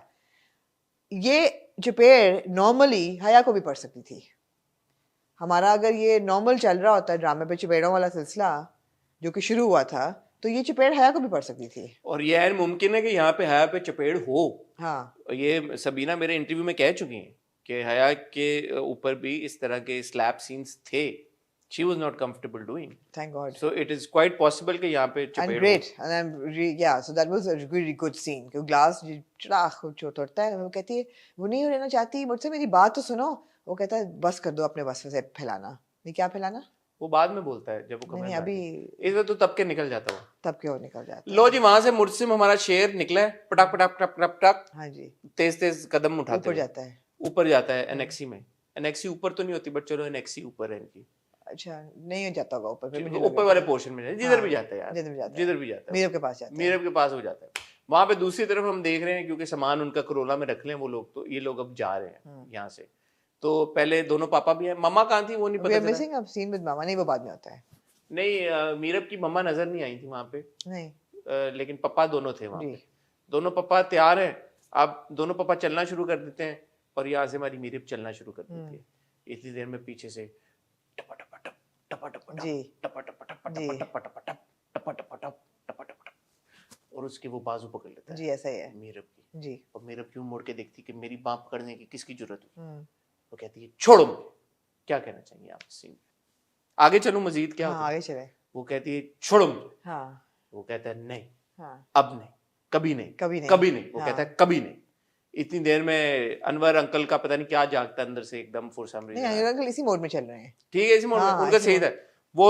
ये चपेड़ नॉर्मली हया को भी पड़ सकती थी। हमारा अगर ये नॉर्मल चल रहा होता है ड्रामे पे चपेड़ों वाला सिलसिला जो कि शुरू हुआ था, तो ये चपेड़ हया को भी पड़ सकती थी। और ये है मुमकिन है कि यहाँ पे हया पे चपेड़ हो। हाँ ये सबीना मेरे इंटरव्यू में कह चुकी हैं कि हया के ऊपर भी इस तरह के स्लैप सीन्स थे. She was not comfortable doing. Thank God. So it is quite possible कि यहाँ पे And great. And yeah, so that was a really good scene. क्योंकि ग्लास चिड़ाख जो तोड़ता है, वो कहती है वो नहीं रहना चाहती, मुझसे मेरी बात तो सुनो. वो कहता है बस कर दो अपने बस से फैलाना. नहीं क्या फैलाना? वो बाद में बोलता है जब वो कमेंट. नहीं अभी इधर तो तब के निकल जाता वो. तब क्यों निकल जाता? लो जी वहां से मुर्सिम हमारा शेर निकला है, पटाक पटाक पटाक पटाक पटाक. हाँ जी. तेज तेज कदम उठाते ऊपर जाता है. ऊपर जाता है एनेक्सी में. एनेक्सी ऊपर तो नहीं होती बट चलो एनेक्सी ऊपर है इनकी. अच्छा नहीं जाता होगा ऊपर. फिर मुझे ऊपर वाले पोर्शन में जिधर भी जाता है यार, जिधर भी जाता है मीरब के पास जाता है. मीरब के पास हो जाता है. वहां पे दूसरी तरफ हम देख रहे हैं क्योंकि सामान उनका करोला में रख लें वो लोग, तो ये लोग अब जा रहे हैं यहाँ से. तो पहले दोनों पापा भी हैं. मम्मा कहाँ थी वो नहीं पता चला. मिसिंग अब सीन विद मामा. नहीं वो बाद में होता है. नहीं मीरब की मम्मा नजर नहीं आई थी वहां पे. नहीं लेकिन पापा दोनों थे वहां पे. दोनों पापा तैयार हैं. अब दोनों पापा चलना शुरू कर देते हैं और यहाँ से हमारी मीरब चलना शुरू कर देती है. इतनी देर में पीछे से टपा टपा टप टपा टपा जी टपा टपा टपा टपा टपा टप टपा टपा टप टपा टपा टप और उसके वो बाजू पकड़ लेता है. जी ऐसा ही है मीरब की. जी. और मीरब क्यों मुड़ के देखती कि मेरी बाँह पकड़ने की किसकी जरूरत है. वो कहती है छोड़ो मुझे. क्या कहना चाहिए आप सीन? आगे चलूं मजीद क्या? हाँ, आगे चले. वो कहती है छोड़ो मुझे. हाँ. वो कहता है नहीं. हाँ. अब नहीं, कभी नहीं, कभी नहीं, कभी नहीं. वो हाँ. कहता है कभी नहीं. इतनी देर में अनवर अंकल का पता नहीं क्या जागता अंदर से एकदम फॉर सम रीजन. नहीं अनवर अंकल इसी मोड में चल रहे हैं. ठीक है इसी मोड में. उनका सही था. वो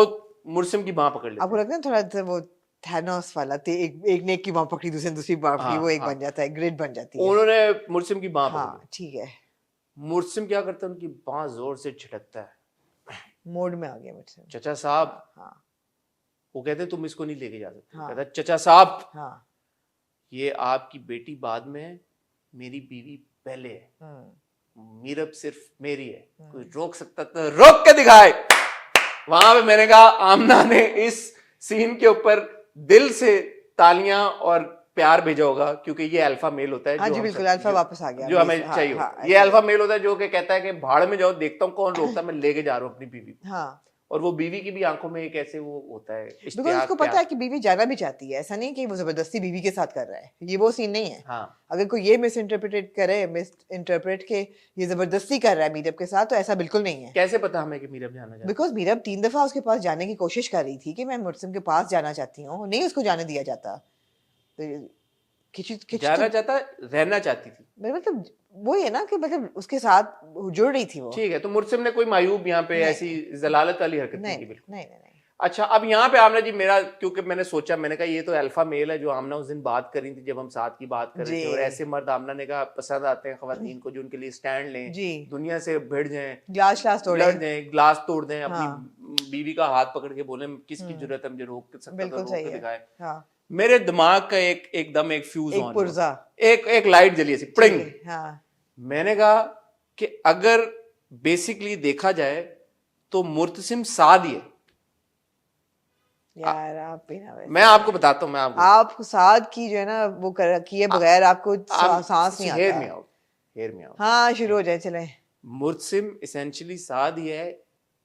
मुर्सिम की बांह पकड़ लेते. आपको लगता है थोड़ा वो थैनोस वाला थे. एक ने एक की बांह पकड़ी दूसरी बांह पकड़ी. वो एक बन जाता है, ग्रिड बन जाती है. उन्होंने मुर्सिम की बांह पकड़ी. हाँ ठीक है. मुर्सिम क्या करता है, उनकी बांह जोर से झटकता है. मोड में आ गया मुझसे. चचा साहब. हाँ. वो कहते तुम इसको नहीं लेके जा सकते. हाँ. कहता चचा साहब. हाँ. ये आपकी बेटी बाद में है, मेरी बीवी पहले है. मीरब सिर्फ मेरी है. कोई रोक सकता तो रोक के दिखाए. वहां पे मैंने कहा आमना ने इस सीन के ऊपर दिल से तालियां और प्यार भेजा होगा क्योंकि ये अल्फा मेल होता है. हाँ जी बिल्कुल. अल्फा वापस आ गया जो हमें चाहिए. ये अल्फा मेल होता है जो कि कहता है कि भाड़ में जाओ, देखता हूँ कौन रोकता, मैं लेके जा रहा हूँ अपनी बीवी. हाँ. और वो बीवी की भी आंखों में एक ऐसे वो होता है बिकॉज़ उसको पता है कि बीवी जाना भी चाहती है. ऐसा नहीं कि वो जबरदस्ती बीवी के साथ कर रहा है. ये वो सीन नहीं है. हाँ. अगर कोई ये मिस इंटरप्रेट के ये जबरदस्ती कर रहा है मीरब के साथ, तो ऐसा बिल्कुल नहीं है. कैसे पता हमें कि मीरब जाना चाहती है? बिकॉज मीरब 3 दफा उसके पास जाने की कोशिश कर रही थी कि मैं मुर्सिम के पास जाना चाहती हूँ. नहीं उसको जाने दिया जाता. जाना चाहता, रहना चाहती थी. मतलब वो है ना कि मतलब उसके साथ जुड़ रही थी वो. ठीक है. तो मुर्सिम ने कोई मायूब यहाँ पे ऐसी जलालत वाली हरकत नहीं की. बिल्कुल नहीं. अच्छा अब यहाँ पे आमना जी मेरा, क्योंकि मैंने सोचा, मैंने कहा ये तो अल्फा मेल है जो आमना उस दिन बात कर रही थी जब हम साथ की बात कर रहे थे. और ऐसे मर्द आमना ने कहा पसंद आते हैं खवातीन को जो उनके लिए स्टैंड लें, दुनिया से भिड़ जाएं, ग्लास ग्लास तोड़ दें, अपनी बीवी का हाथ पकड़ के बोले किसकी जरूरत है मुझे रोक सकता दिखाए. मेरे दिमाग का एकदम एक फ्यूज ऑन, एक लाइट जली ऐसी प्रिंग. मैंने कहा कि अगर बेसिकली देखा जाए तो मुर्तसिम साद ही है यार. आप भी ना मैं आपको बताता हूँ. मैं आपको साद की जो है ना वो किए बगैर आपको सांस नहीं आता. हेयर में आओ. हाँ शुरू हो जाए चले. मुर्तसिम essentially साद ही है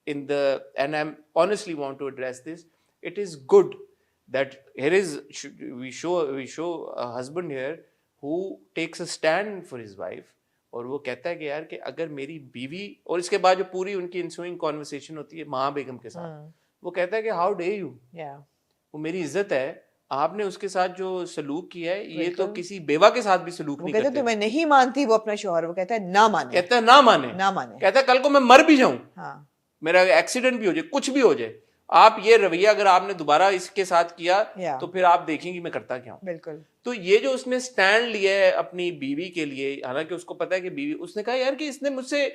in the, and I honestly want to address this. It is good that here is we show a husband here who takes a stand for his wife. और वो कहता है कि यार कि अगर मेरी बीवी, और इसके बाद जो पूरी उनकी इंसुइंग कॉन्वर्सेशन होती है माँ बेगम के साथ, वो कहता है कि हाउ डे यू, वो मेरी इज्जत है, आपने उसके साथ जो सलूक किया है ये तो किसी बेवा के साथ भी सलूक नहीं करते. तो मैं नहीं मानती वो अपना शौहर. वो कहता है ना माने. कहता है ना माने. कहता है कल को मैं मर भी जाऊं, मेरा एक्सीडेंट भी हो जाए, कुछ भी हो जाए, आप ये रवैया अगर आपने दोबारा इसके साथ किया तो फिर आप देखेंगे मैं करता क्या हूँ. बिल्कुल. तो ये जो उसने स्टैंड लिया है अपनी बीवी के लिए, हालांकि उसको पता है कि बीवी, उसने कहा यार कि इसने मुझसे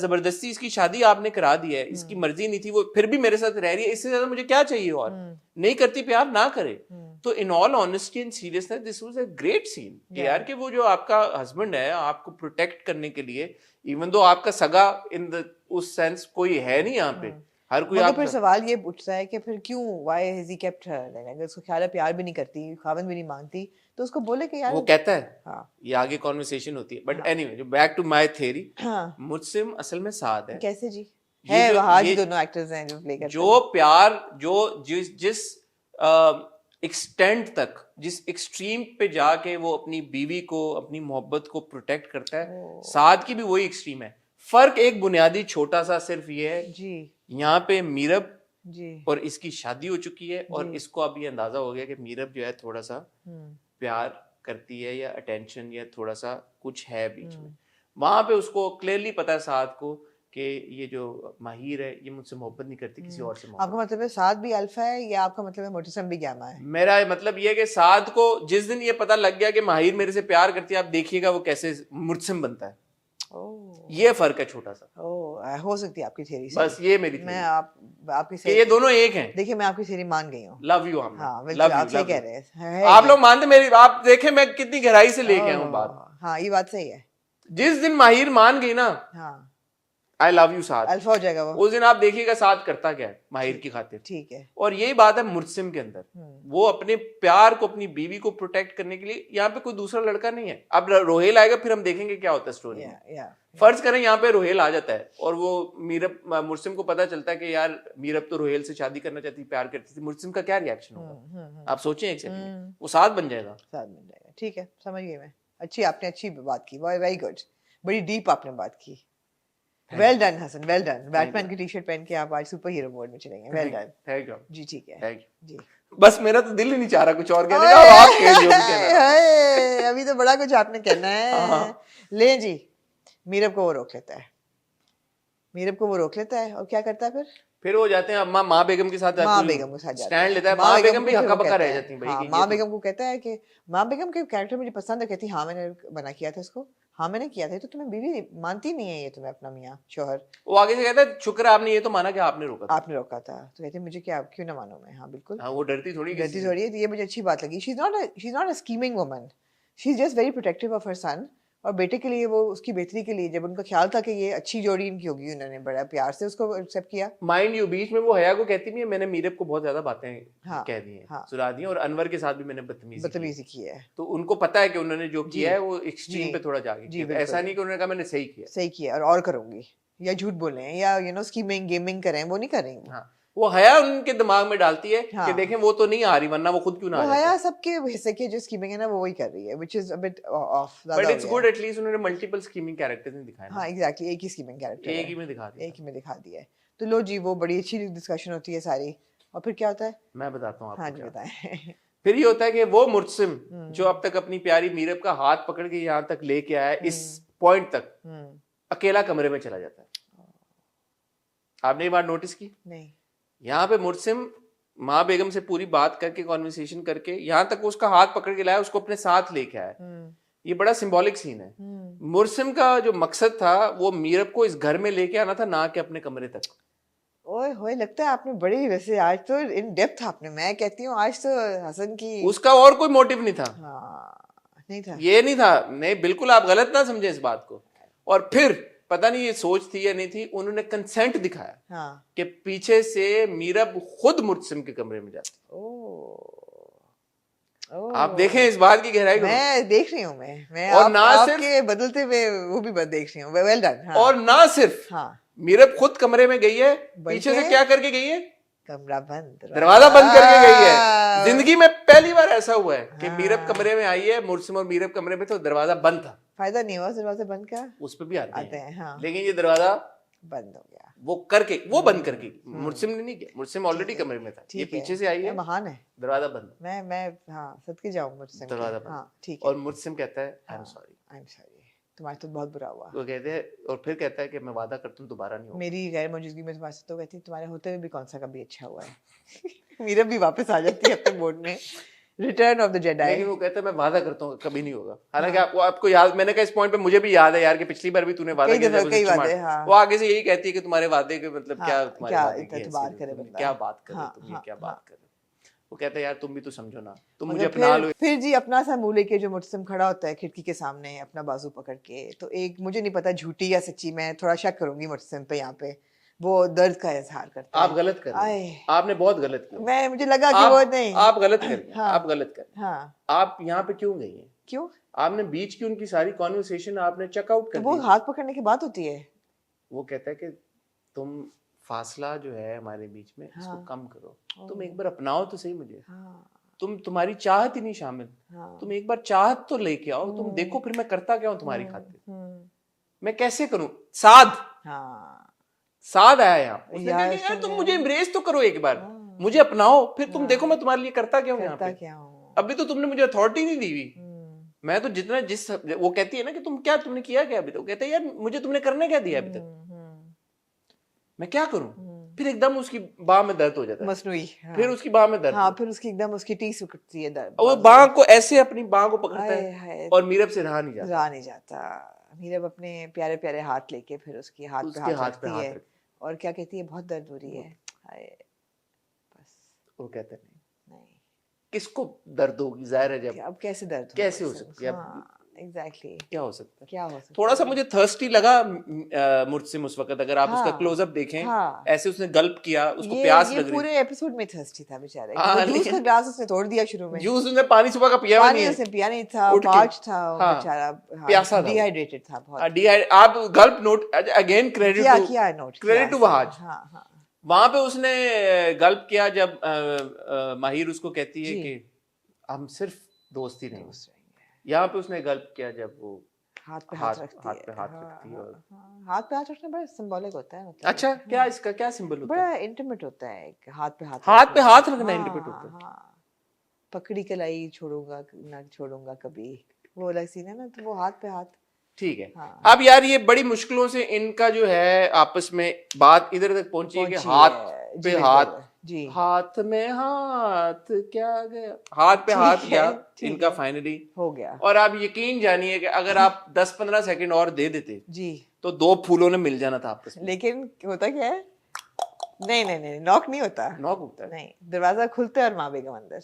जबरदस्ती इसकी शादी आपने करा दी है, इसकी मर्जी नहीं थी, वो फिर भी मेरे साथ रह रही है, इससे ज्यादा मुझे क्या चाहिए. और नहीं करती प्यार ना करे. तो in all honesty and seriousness this was a great scene. यार कि वो जो आपका हस्बैंड है आपको प्रोटेक्ट करने के लिए, इवन दो आपका सगा इन द उस सेंस कोई है नहीं यहाँ पे, हर कोई. तो फिर सवाल ये पूछता है कि फिर क्यों, why has he kept her. अगर उसको ख्याल है प्यार भी नहीं करती, खावन भी नहीं मानती, तो उसको बोले कि यार. वो कहता है ये आगे कॉन्वर्सेशन होती है. बट एनीवे, जो बैक टू माय थ्योरी, मुर्सिम असल में साद है. कैसे जी है वहां दोनों एक्टर्स हैं जो प्ले करते हैं. जो प्यार जो जिस एक्सटेंट तक, जिस एक्सट्रीम पे जाके वो अपनी बीवी को, अपनी मोहब्बत को प्रोटेक्ट करता है, साद की भी वही एक्सट्रीम है। फर्क एक बुनियादी छोटा सा सिर्फ ये है जी, यहाँ पे मीरब जी, और इसकी शादी हो चुकी है और इसको अब ये अंदाजा हो गया कि मीरब जो है थोड़ा सा प्यार करती है या अटेंशन या थोड़ा सा कुछ है बीच में। वहां पे उसको क्लियरली पता है साद को कि ये जो माहिर है ये मुझसे मोहब्बत नहीं करती, किसी और से मोहब्बत। आपका मतलब है साद भी अल्फा है या आपका मतलब है मुर्तसिम भी गामा है? मेरा मतलब ये है कि साद को जिस दिन ये पता लग गया कि माहिर मेरे से प्यार करती है, आप देखिएगा वो कैसे मुर्तसिम बनता है। ये फर्क है छोटा सा। हो सकती है आपकी थ्योरी से। बस ये मेरी मैं आपकी कि ये दोनों एक हैं। देखिए मैं आपकी थ्योरी मान गई हूँ। Love you Aamir. हाँ लव आप यू, सही लव कह यू। रहे हैं। आप लोग मानते मेरी, आप देखें मैं कितनी गहराई से लेके आया हूँ बात। हाँ ये बात सही है। जिस दिन माहिर मान गई ना, हाँ I love you Saad, alpha हो जाएगा वो। उस दिन आप देखिएगा साद करता क्या है माहिर की खातिर। ठीक है। और यही बात है मुर्तसिम के अंदर, वो अपने प्यार को, अपनी बीवी को प्रोटेक्ट करने के लिए, यहाँ पे कोई दूसरा लड़का नहीं है। अब रोहेल आएगा फिर हम देखेंगे क्या होता है स्टोरी में। फर्ज करें यहाँ पे रोहेल आ जाता है और वो मीरब, मुर्तसिम को पता चलता है कि यार मीरब तो रोहेल से शादी करना चाहती, प्यार करती थी, मुर्तसिम का क्या रिएक्शन होगा आप सोचें एक्चुअली। वो साथ बन जाएगा। साथ बन जाएगा। ठीक है, समझ गई मैं। आपने अच्छी बात की, वेरी गुड, बड़ी डीप आपने बात की। Well done Hasan, well done. Batman की टी-शर्ट पहन के आप आज सुपर हीरो मोड में चलेंगे। Well done. Thank you ji ठीक है। Thank you ji. बस मेरा तो दिल ही नहीं चाह रहा कुछ और कहने का, आप कह जो भी कहना है। अभी तो बड़ा कुछ आपने कहना है। ले जी, मीरब को वो रोक लेता है। मीरब को वो रोक लेता है और क्या करता है फिर वो जाते हैं अम्मा माँ बेगम के साथ, माँ बेगम के साथ स्टैंड लेता है। माँ बेगम भी हक्का बक्का रह जाती है भाई। माँ बेगम को कहता है कि माँ बेगम के कैरेक्टर मुझे पसंद है, कहती हाँ मैंने बना किया था इसको, हाँ मैंने किया था, तो तुम्हें बीवी मानती नहीं है ये तुम्हें अपना मियाँ शोहर। वो आगे से कहता है शुक्र है आपने ये तो माना कि आपने रोका था। आपने रोका था। तो कहते हैं मुझे क्या, क्यों ना मानूं मैं। हाँ बिल्कुल। हाँ वो डरती थोड़ी है। ये मुझे अच्छी बात लगी। She is not a scheming woman, she is just very protective of her son. और बेटे के लिए, वो उसकी बेहतरी के लिए, जब उनका ख्याल था कि ये अच्छी जोड़ी इनकी होगी, उन्होंने बड़ा प्यार से उसको एक्सेप्ट किया। माइंड यू, बीच में वो हया को कहती भी है मैंने मीरब को बहुत ज्यादा बातें कह दी हैं, सुना दी हैं, और अनवर के साथ भी मैंने बदतमीजी की है। तो उनको पता है कि उन्होंने जो किया है वो एक्सट्रीम पे थोड़ा जाके किया। ऐसा नहीं कि उन्होंने कहा मैंने सही किया और करूंगी, या झूठ बोले या स्कीमिंग गेमिंग करें, वो नहीं कर रही। हाँ, वो हया उनके दिमाग में डालती है कि देखें वो तो नहीं आ रही, वरना वो खुद क्यों ना आ जाती। हया सबके हिस्से की जो स्कीमिंग है ना, वो वही कर रही है, which is a bit of. But it's good, at least उन्होंने मल्टीपल स्कीमिंग कैरेक्टर्स नहीं दिखाए। हाँ एग्जैक्टली, एक ही स्कीमिंग कैरेक्टर एक ही में दिखा दिया है। तो लो जी, वो बड़ी अच्छी डिस्कशन होती है सारी। और फिर क्या होता है मैं बताता हूँ आपको। हाँ जी बताएं। फिर ये होता है कि वो मुर्तसिम जो अब तक अपनी प्यारी मीरब का हाथ पकड़ के यहाँ तक लेके आया, इस पॉइंट तक अकेला कमरे में चला जाता है। आपने ये बात नोटिस की? नहीं। यहाँ पे मुर्तसिम माँ बेगम से पूरी बात करके, कॉन्वर्सेशन करके, यहाँ तक उसका हाथ पकड़ के लाया, उसको अपने साथ लेके आया। ये बड़ा सिंबॉलिक सीन है। मुर्तसिम का जो मकसद था वो मीरब को इस घर में लेके आना था, ना कि अपने कमरे तक। ओए होए, लगता है आपने बड़ी, वैसे आज तो इन डेप्थ आपने, मैं कहती हूँ आज तो हसन की, उसका और कोई मोटिव नहीं था। नहीं था, ये नहीं था, नहीं बिल्कुल, आप गलत ना समझे इस बात को। और फिर पता नहीं ये सोच थी या नहीं थी, उन्होंने कंसेंट दिखाया कि पीछे से मीरब खुद मुर्तसिम के कमरे में जाती। आप देखें इस बात की गहराई को। मैं देख रही हूँ, मैं और ना आपके बदलते हुए वो भी देख रही हूँ। Well done. और ना सिर्फ मीरब खुद कमरे में गई है, पीछे से क्या करके गई है? कमरा बंद, दरवाजा बंद करके गई है। जिंदगी में पहली बार ऐसा हुआ है कि मीरब कमरे में आई है, मुर्तसिम और मीरब कमरे में थे, दरवाजा बंद था। फायदा नहीं हुआ दरवाजा बंद का, उस पे भी आते हैं। हाँ। लेकिन ये दरवाजा बंद हो गया, वो बंद करके, मुर्तसिम ने नहीं किया, मुर्तसिम ऑलरेडी कमरे में था, ये पीछे से आई है, महान है, दरवाजा बंद। मैं हाँ सदके जाऊं मुर्तसिम, दरवाजा बंद। हाँ ठीक है। और मुर्तसिम कहता है आई एम सॉरी, तुम्हारे तो बहुत बुरा हुआ। वो कहते हैं, और फिर कहता है कि मैं वादा करता हूँ दोबारा नहीं होगा। मेरी गैर मौजूदगी में तुम्हारे साथ, तो कहती तुम्हारे होते हुए भी कौन सा कभी अच्छा हुआ है। मीरब भी वापस आ जाती है अपने बोर्ड में, रिटर्न ऑफ द जेडाई। लेकिन वो कहता है मैं वादा करता हूँ कभी नहीं होगा। हालांकि आपको याद, मैंने कहा इस पॉइंट पे मुझे भी याद है यार कि पिछली बार भी तूने वादा किया। वो आगे से यही कहती है कि तुम्हारे वादे के मतलब क्या, तुम्हारे वादे की क्या बात कर रहे हो तुम, ये क्या बात कर रहे हो। वो कहता है यार तुम भी तो समझो ना, तुम मुझे अपना लो। फिर जी अपना सा मुंह लेके जो मुर्तसिम खड़ा होता है खिड़की के सामने अपना बाजू पकड़ के, तो एक मुझे नहीं पता झूठी या सच्ची, मैं थोड़ा शक करूंगी मुर्तसिम पे, यहाँ पे वो दर्द का इजहार करता है। आप गलत कर रहे हैं, आपने बहुत गलत किया। मुझे लगा कि वो नहीं, आप गलत कर, आप गलत कर। हाँ, आप यहाँ पे क्यों गई हैं? क्यों? आपने बीच की उनकी सारी कॉन्वर्सेशन आपने चेकआउट कर दी। वो हाथ पकड़ने की बात होती है। वो कहता है कि तुम फासला जो है हमारे बीच में, इसको कम करो, तुम एक बार अपनाओ तो सही मुझे। तुम्हारी चाहत ही नहीं शामिल। हाँ। तुम एक बार चाहत तो लेके आओ, तुम देखो फिर मैं करता क्या हूँ तुम्हारी खातिर, मैं कैसे करूं। साध साध आया यहाँ, उसने कहा कि यार तुम मुझे एम्ब्रेस तो करो एक बार, मुझे अपनाओ, फिर तुम देखो मैं तुम्हारे लिए करता क्या हूँ यहाँ पे। अभी तो तुमने मुझे अथॉरिटी नहीं दी हुई, मैं तो जितना जिस वो कहती है ना कि तुमने किया क्या अभी तक, कहते हैं यार मुझे तुमने करने क्या दिया अभी तक, मैं क्या करूं। फिर एकदम उसकी बाह में दर्द हो जाता है, मसनूई। फिर उसकी बाह में दर्द, फिर उसकी एकदम उसकी टीस उठती है दर्द, वो बाह को ऐसे अपनी बाह को पकड़ता है और मीरब से रहा नहीं जाता। मीरब अपने प्यारे प्यारे हाथ लेके फिर उसकी हाथ पे हाथ रखती है और क्या कहती है, बहुत दर्द हो रही है। बस वो कहते नहीं, किसको दर्द होगी, जाहिर है जब अब कैसे दर्द कैसे हो सकती है, एग्जैक्टली क्या हो सकता है। थोड़ा सा मुझे थर्स्टी लगा मुर्सिम उस वक्त, अगर आप उसका क्लोजअप देखें, ऐसे उसने गल्प किया, उसको प्यास लग रही। पूरे एपिसोड में थर्स्टी था बेचारा, जूस का ग्लास उसने तोड़ दिया शुरू में, जूस उसने पानी सुबह का पिया नहीं है, उसने पिया नहीं था, पार्च था बेचारा, प्यासा था, डिहाइड्रेटेड था बहुत। आप gulp note again, credit to Wahaj. वहां पे उसने गल्प किया जब माहिर उसको कहती है कि हम सिर्फ दोस्ती नहीं, यहाँ पे उसने गल्प किया जब वो हाथ पे हाथ रखती है। और हाथ पे हाथ रखना बड़ा सिंबॉलिक होता है, मतलब अच्छा क्या इसका क्या सिंबल होता है? बड़ा इंटीमेट होता है, हाथ पे हाथ रखना इंटीमेट होता है। पकड़ी कलाई छोड़ूंगा ना छोड़ूंगा कभी, वो अलग सीन है ना, तो वो हाथ पे हाथ। ठीक है। अब यार ये बड़ी मुश्किलों से इनका जो है आपस में बात इधर तक पहुंची है कि हाथ पे हाथ, हाथ में हाथ क्या गया, हाथ पे हाथ गया इनका, फाइनली हो गया। और आप यकीन जानिए कि अगर आप 10-15 सेकंड और दे देते जी तो 2 फूलों ने मिल जाना था आपस में। लेकिन होता क्या है, नहीं नॉक नहीं होता, नॉक होता है नहीं, दरवाजा खुलता है और माँ बेगम अंदर।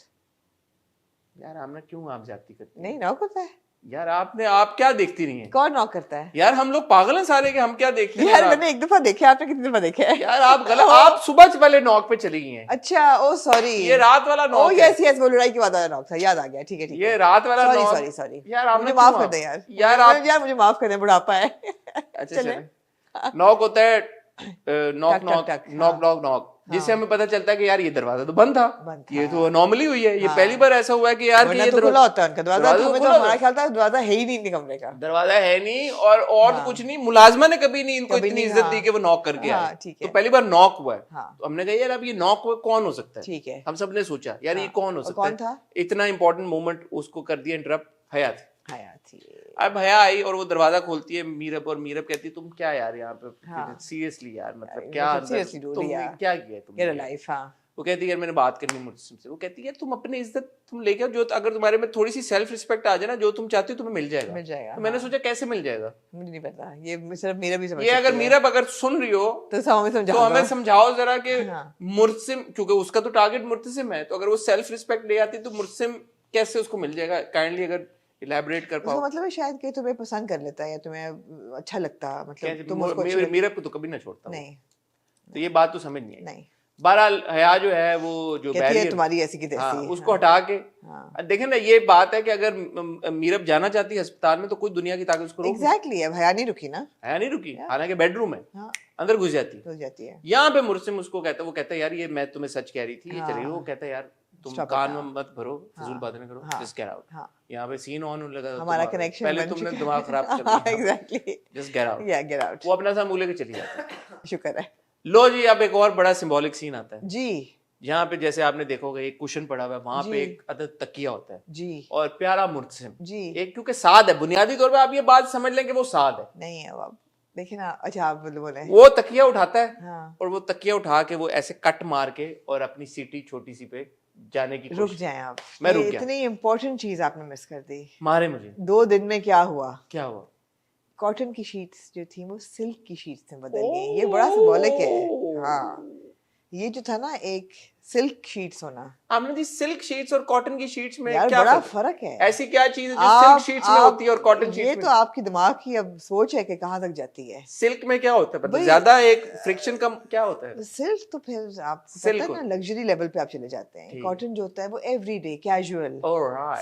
यार आमना क्यों आप जाती करती नहीं, नॉक होता है यार। आप क्या देखती नहीं है? कौन नॉक करता है यार? हम लोग पागल हैं सारे के, हम क्या देखते हैं यार? मैंने एक दफा देखा, आपने कितनी दफा देखा है यार? आप गलत, आप सुबह से पहले नॉक पे चली गई हैं। अच्छा, ओ सॉरी, ये रात वाला नॉक है। यस वो लड़ाई के बाद वाला नॉक था, याद आ गया। ठीक है ये रात वाला नॉक। सॉरी यार मुझे माफ कर दे यार, यार मुझे माफ कर दे, बुढ़ापा है। अच्छा चले। नॉक होता है knock knock knock knock knock, जिससे हमें पता चलता है कि यार ये दरवाजा तो बंद था, ये तो नॉर्मली हुई है। ये पहली बार ऐसा हुआ है कि यार ये खुला होता है उनका दरवाजा, तो हमारा ख्याल था दरवाजा है ही नहीं कमरे का, दरवाजा है नहीं। और कुछ नहीं, मुलाजमा ने कभी नहीं इनको इतनी इज्जत दी कि वो नॉक करके आए। तो पहली बार नॉक हुआ है, तो हमने कहा यार अब ये नॉक हुआ कौन हो सकता है। ठीक है, हम सब ने सोचा यार ये कौन हो सकता है, इतना इंपॉर्टेंट मोमेंट उसको कर दिया इंटरप्ट। हयात अब हया आई और वो दरवाजा खोलती है मीरब, और मीरब कहती है तुम क्या यार यहाँ पे सीरियसली यार, मतलब क्या तुमने क्या किया तुमने? वो कहती है यार मैंने बात करनी मुझसे। वो कहती है यार तुम अपनी इज्जत तुम लेके आओ, जो अगर तुम्हारे में थोड़ी सी सेल्फ रिस्पेक्ट आ जाए ना, जो तुम चाहती हो तुम्हें मिल जाएगा। तो मैंने सोचा कैसे मिल जाएगा, मुझे नहीं पता, ये सिर्फ मीरब ही समझ सकती है। ये अगर मीरब अगर सुन रही हो तो हमें समझाओ जरा कि मुर्सिम, क्योंकि उसका तो टारगेट मुर्तसिम है, तो अगर वो सेल्फ रिस्पेक्ट ले आती तो मुर्सिम कैसे उसको मिल जाएगा? काइंडली अगर इलैबोरेट कर पाओ। मतलब है शायद कि तुम्हें पसंद कर लेता है या तुम्हें अच्छा लगता, मतलब तुम उसको मीरब को तो कभी ना छोड़ता नहीं, तो ये बात तो समझ नहीं आई। नहीं, बहरहाल हया जो है वो जो बैरियर तुम्हारी ऐसी की तैसी, उसको हटा के देखें ना, ये बात है कि अगर मीरब जाना चाहती है अस्पताल में तो कोई दुनिया की ताकत उसको रोक। एग्जैक्टली, अब हया नहीं रुकी ना, हया नहीं रुकी, हालांकि बेडरूम है, अंदर घुस जाती है। यहाँ पे मुर्सिम उसको कहता है, वो कहता है यार ये मैं तुम्हें सच कह रही थी, ये चली। वो कहता है यार तुम कान में मत भरो, फिजूल बातें न करो, जस्ट गेट आउट। यहाँ पे सीन ऑन लगा, हमारा कनेक्शन पहले तुमने दिमाग खराब कर दिया। एग्जैक्टली, जस्ट गेट आउट, या गेट आउट। वो अपना सा मुंह लेके चली जाती है। शुक्र है। लो जी, अब एक और बड़ा सिंबॉलिक सीन आता है जी, यहाँ पे जैसे आपने देखोगे एक कुशन पड़ा हुआ है, वहां पे एक अदद तकिया होता है जी, और प्यारा मुर्तसिम जी, एक क्योंकि साद है, बुनियादी तौर पे आप ये बात समझ लें कि वो साद है, नहीं है अब देखिए ना। अच्छा आप बोले, वो तकिया उठाता है और वो तकिया उठा के वो ऐसे कट मार के और अपनी सीटी छोटी सी पे जाने की, रुक जाए आप, मैं रुक गया। इतनी इंपॉर्टेंट चीज आपने मिस कर दी, मारे मुझे। 2 दिन में क्या हुआ? कॉटन की शीट्स जो थी वो सिल्क की शीट्स में बदल गई। ये बड़ा सिंबॉलिक है। हाँ, ये जो था ना एक सिल्क शीट्स होना, आपने दी सिल्क शीट्स और कॉटन की शीट्स में क्या बड़ा फर्क है? ऐसी क्या चीज है जो सिल्क शीट्स में होती है और कॉटन शीट्स में? ये तो आपकी दिमाग की अब सोच है कि कहाँ तक जाती है। सिल्क में क्या होता है, मतलब ज्यादा एक फ्रिक्शन कम क्या होता है? सिल्क तो फिर आप पता है ना लग्जरी लेवल पे आप चले जाते हैं। कॉटन जो होता है वो एवरीडे कैजुअल,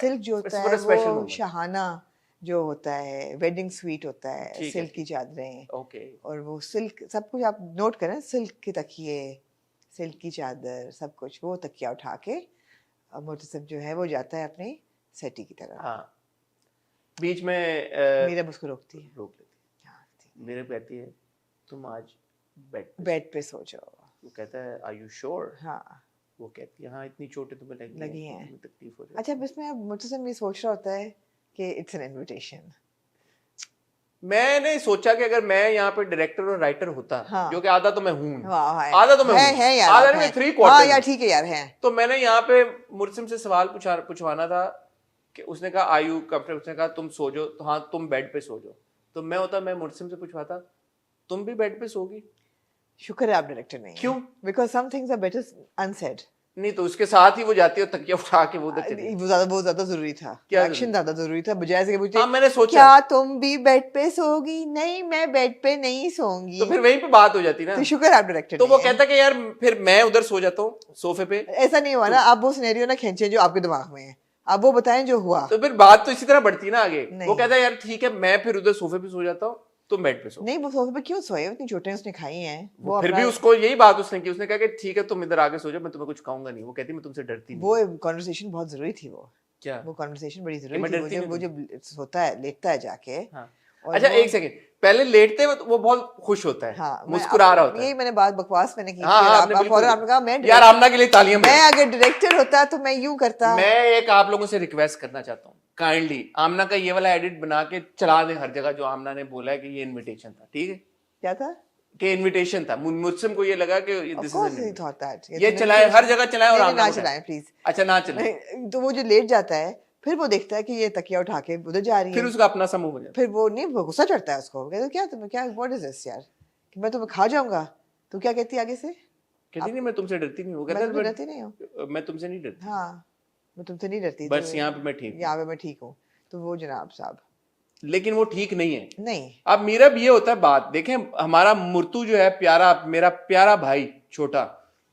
सिल्क जो होता है वो शाहाना जो होता है, वेडिंग स्वीट होता है, सिल्क की चादरें, और वो सिल्क सब कुछ आप नोट करें, सिल्क के तकिए, सिल्क की चादर, सब कुछ, वो तकिया उठा के अब मुर्तसिम जो है वो जाता है अपने सेटी की तरफ। हाँ, बीच में मीरा उसको रोकती है, रोक लेती हाँ, है। मेरे कहती है तुम आज बेड पे सो जाओ। वो कहता है आर यू श्योर? हाँ, वो कहती है हाँ, इतनी चोटें तुम्हें लगी हैं। तुम्हें तकलीफ हो जाती अच्छा, अब इसमें अब मुर्तसिम ये सोच रहा होता है कि इट्स एन इनविटेशन। मैंने सोचा कि अगर मैं यहाँ पे डायरेक्टर और राइटर होता, हाँ। जो कि आधा तो मैं हूँ, वाह, आधा तो मैं हूँ, है यार, आधा आप में हैं। 3 हाँ क्वार्टर यार, ठीक है यार, है। तो मैंने यहाँ पे मुर्सिम से सवाल पूछवाना था कि उसने कहा आयु कंफर्टेबल, उसने कहा तुम सो जाओ, तो हाँ तुम बेड पे सो जाओ। तो मैं होता, मैं मुर्सिम से पूछवाता तुम भी बेड पे सोगी? शुक्र है आप डायरेक्टर नहीं क्यों? Because some things are better unsaid. नहीं तो उसके साथ ही वो जाती है और तकिया उठा के वो उधर चली वो ज्यादा जरूरी था, क्या एक्शन ज्यादा जरूरी था, बजाय से कि पूछे हाँ, मैंने सोचा क्या तुम भी बेड पे सोगी? नहीं, मैं बेड पे नहीं सोऊंगी। तो फिर वहीं पे बात हो जाती ना। तो शुक्र है आप डायरेक्टर तो वो कहता कि यार फिर मैं उधर सो जाता हूँ सोफे पे। ऐसा नहीं हुआ ना, आप वो सिनेरियो ना खींचे जो आपके दिमाग में है, आप वो बताएं जो हुआ। तो फिर बात तो इसी तरह बढ़ती ना आगे। नहीं। वो कहता है यार ठीक है, मैं फिर उधर सोफे पे सो जाता हूँ, तुम बेड पे सो। नहीं, वो सोफे पे क्यों सोए? इतनी चोटें उसने खाई हैं। वो फिर भी उसको यही बात उसने की, उसने कहा कि ठीक है तुम इधर आगे सो जाओ, मैं तुम्हें कुछ कहूंगा नहीं। वो कहती मैं तुमसे डरती नहीं। वो कॉन्वर्सेशन बहुत जरूरी थी। वो क्या वो कॉन्वर्सेशन बड़ी मैं जरूरी डरती थी। नहीं वो जब होता है, लेटता है जाके। हाँ। और अच्छा वो- एक सेकंड, पहले लेटते वक्त वो बहुत खुश होता है, हाँ, मुस्कुरा रहा होता है। यही मैंने बात बकवास मैंने की हाँ, थी, हाँ, और आपने आप बिल्कुल- फौरन आपने कहा मैं यार आमना के लिए तालियां मैं बजाओ। अगर डायरेक्टर होता तो मैं यूं करता। मैं एक आप लोगों से रिक्वेस्ट करना चाहता हूँ, काइंडली आमना का ये वाला एडिट बना के चला दे हर जगह, जो आमना ने बोला है कि ये इनविटेशन था। ठीक है, क्या था कि इनविटेशन था। मुझसे को ये लगा कि Of this course is he thought that. ये चलाए, हर जगह चलाए और नहीं, आमना ना को चलाएं उठाए। प्लीज। अच्छा ना चलाए, तो वो जो लेट जाता है, फिर वो देखता है कि ये तकिया उठा के उधर जा रही फिर है। उसका अपना समूह हो जाता फिर वो नहीं, वो गुस्सा चढ़ता है उसको, कहता है क्या तुम्हें, क्या व्हाट इज दिस यार, कि मैं तुम्हें खा जाऊंगा। तो क्या कहती है आगे से? कहती नहीं मैं तुमसे डरती नहीं हूँ। वो मैं कहता तुमसे है डरती नहीं हूँ। मैं तुमसे नहीं डरती, हाँ, मैं तुमसे नहीं डरती, बस यहाँ पे मैं ठीक हूँ। यहाँ पे मैं ठीक हूँ। तो वो जनाब साहब लेकिन वो ठीक नहीं है। नहीं, अब मेरा भी ये होता है बात, देखें हमारा मुर्तू जो है प्यारा, मेरा प्यारा भाई छोटा,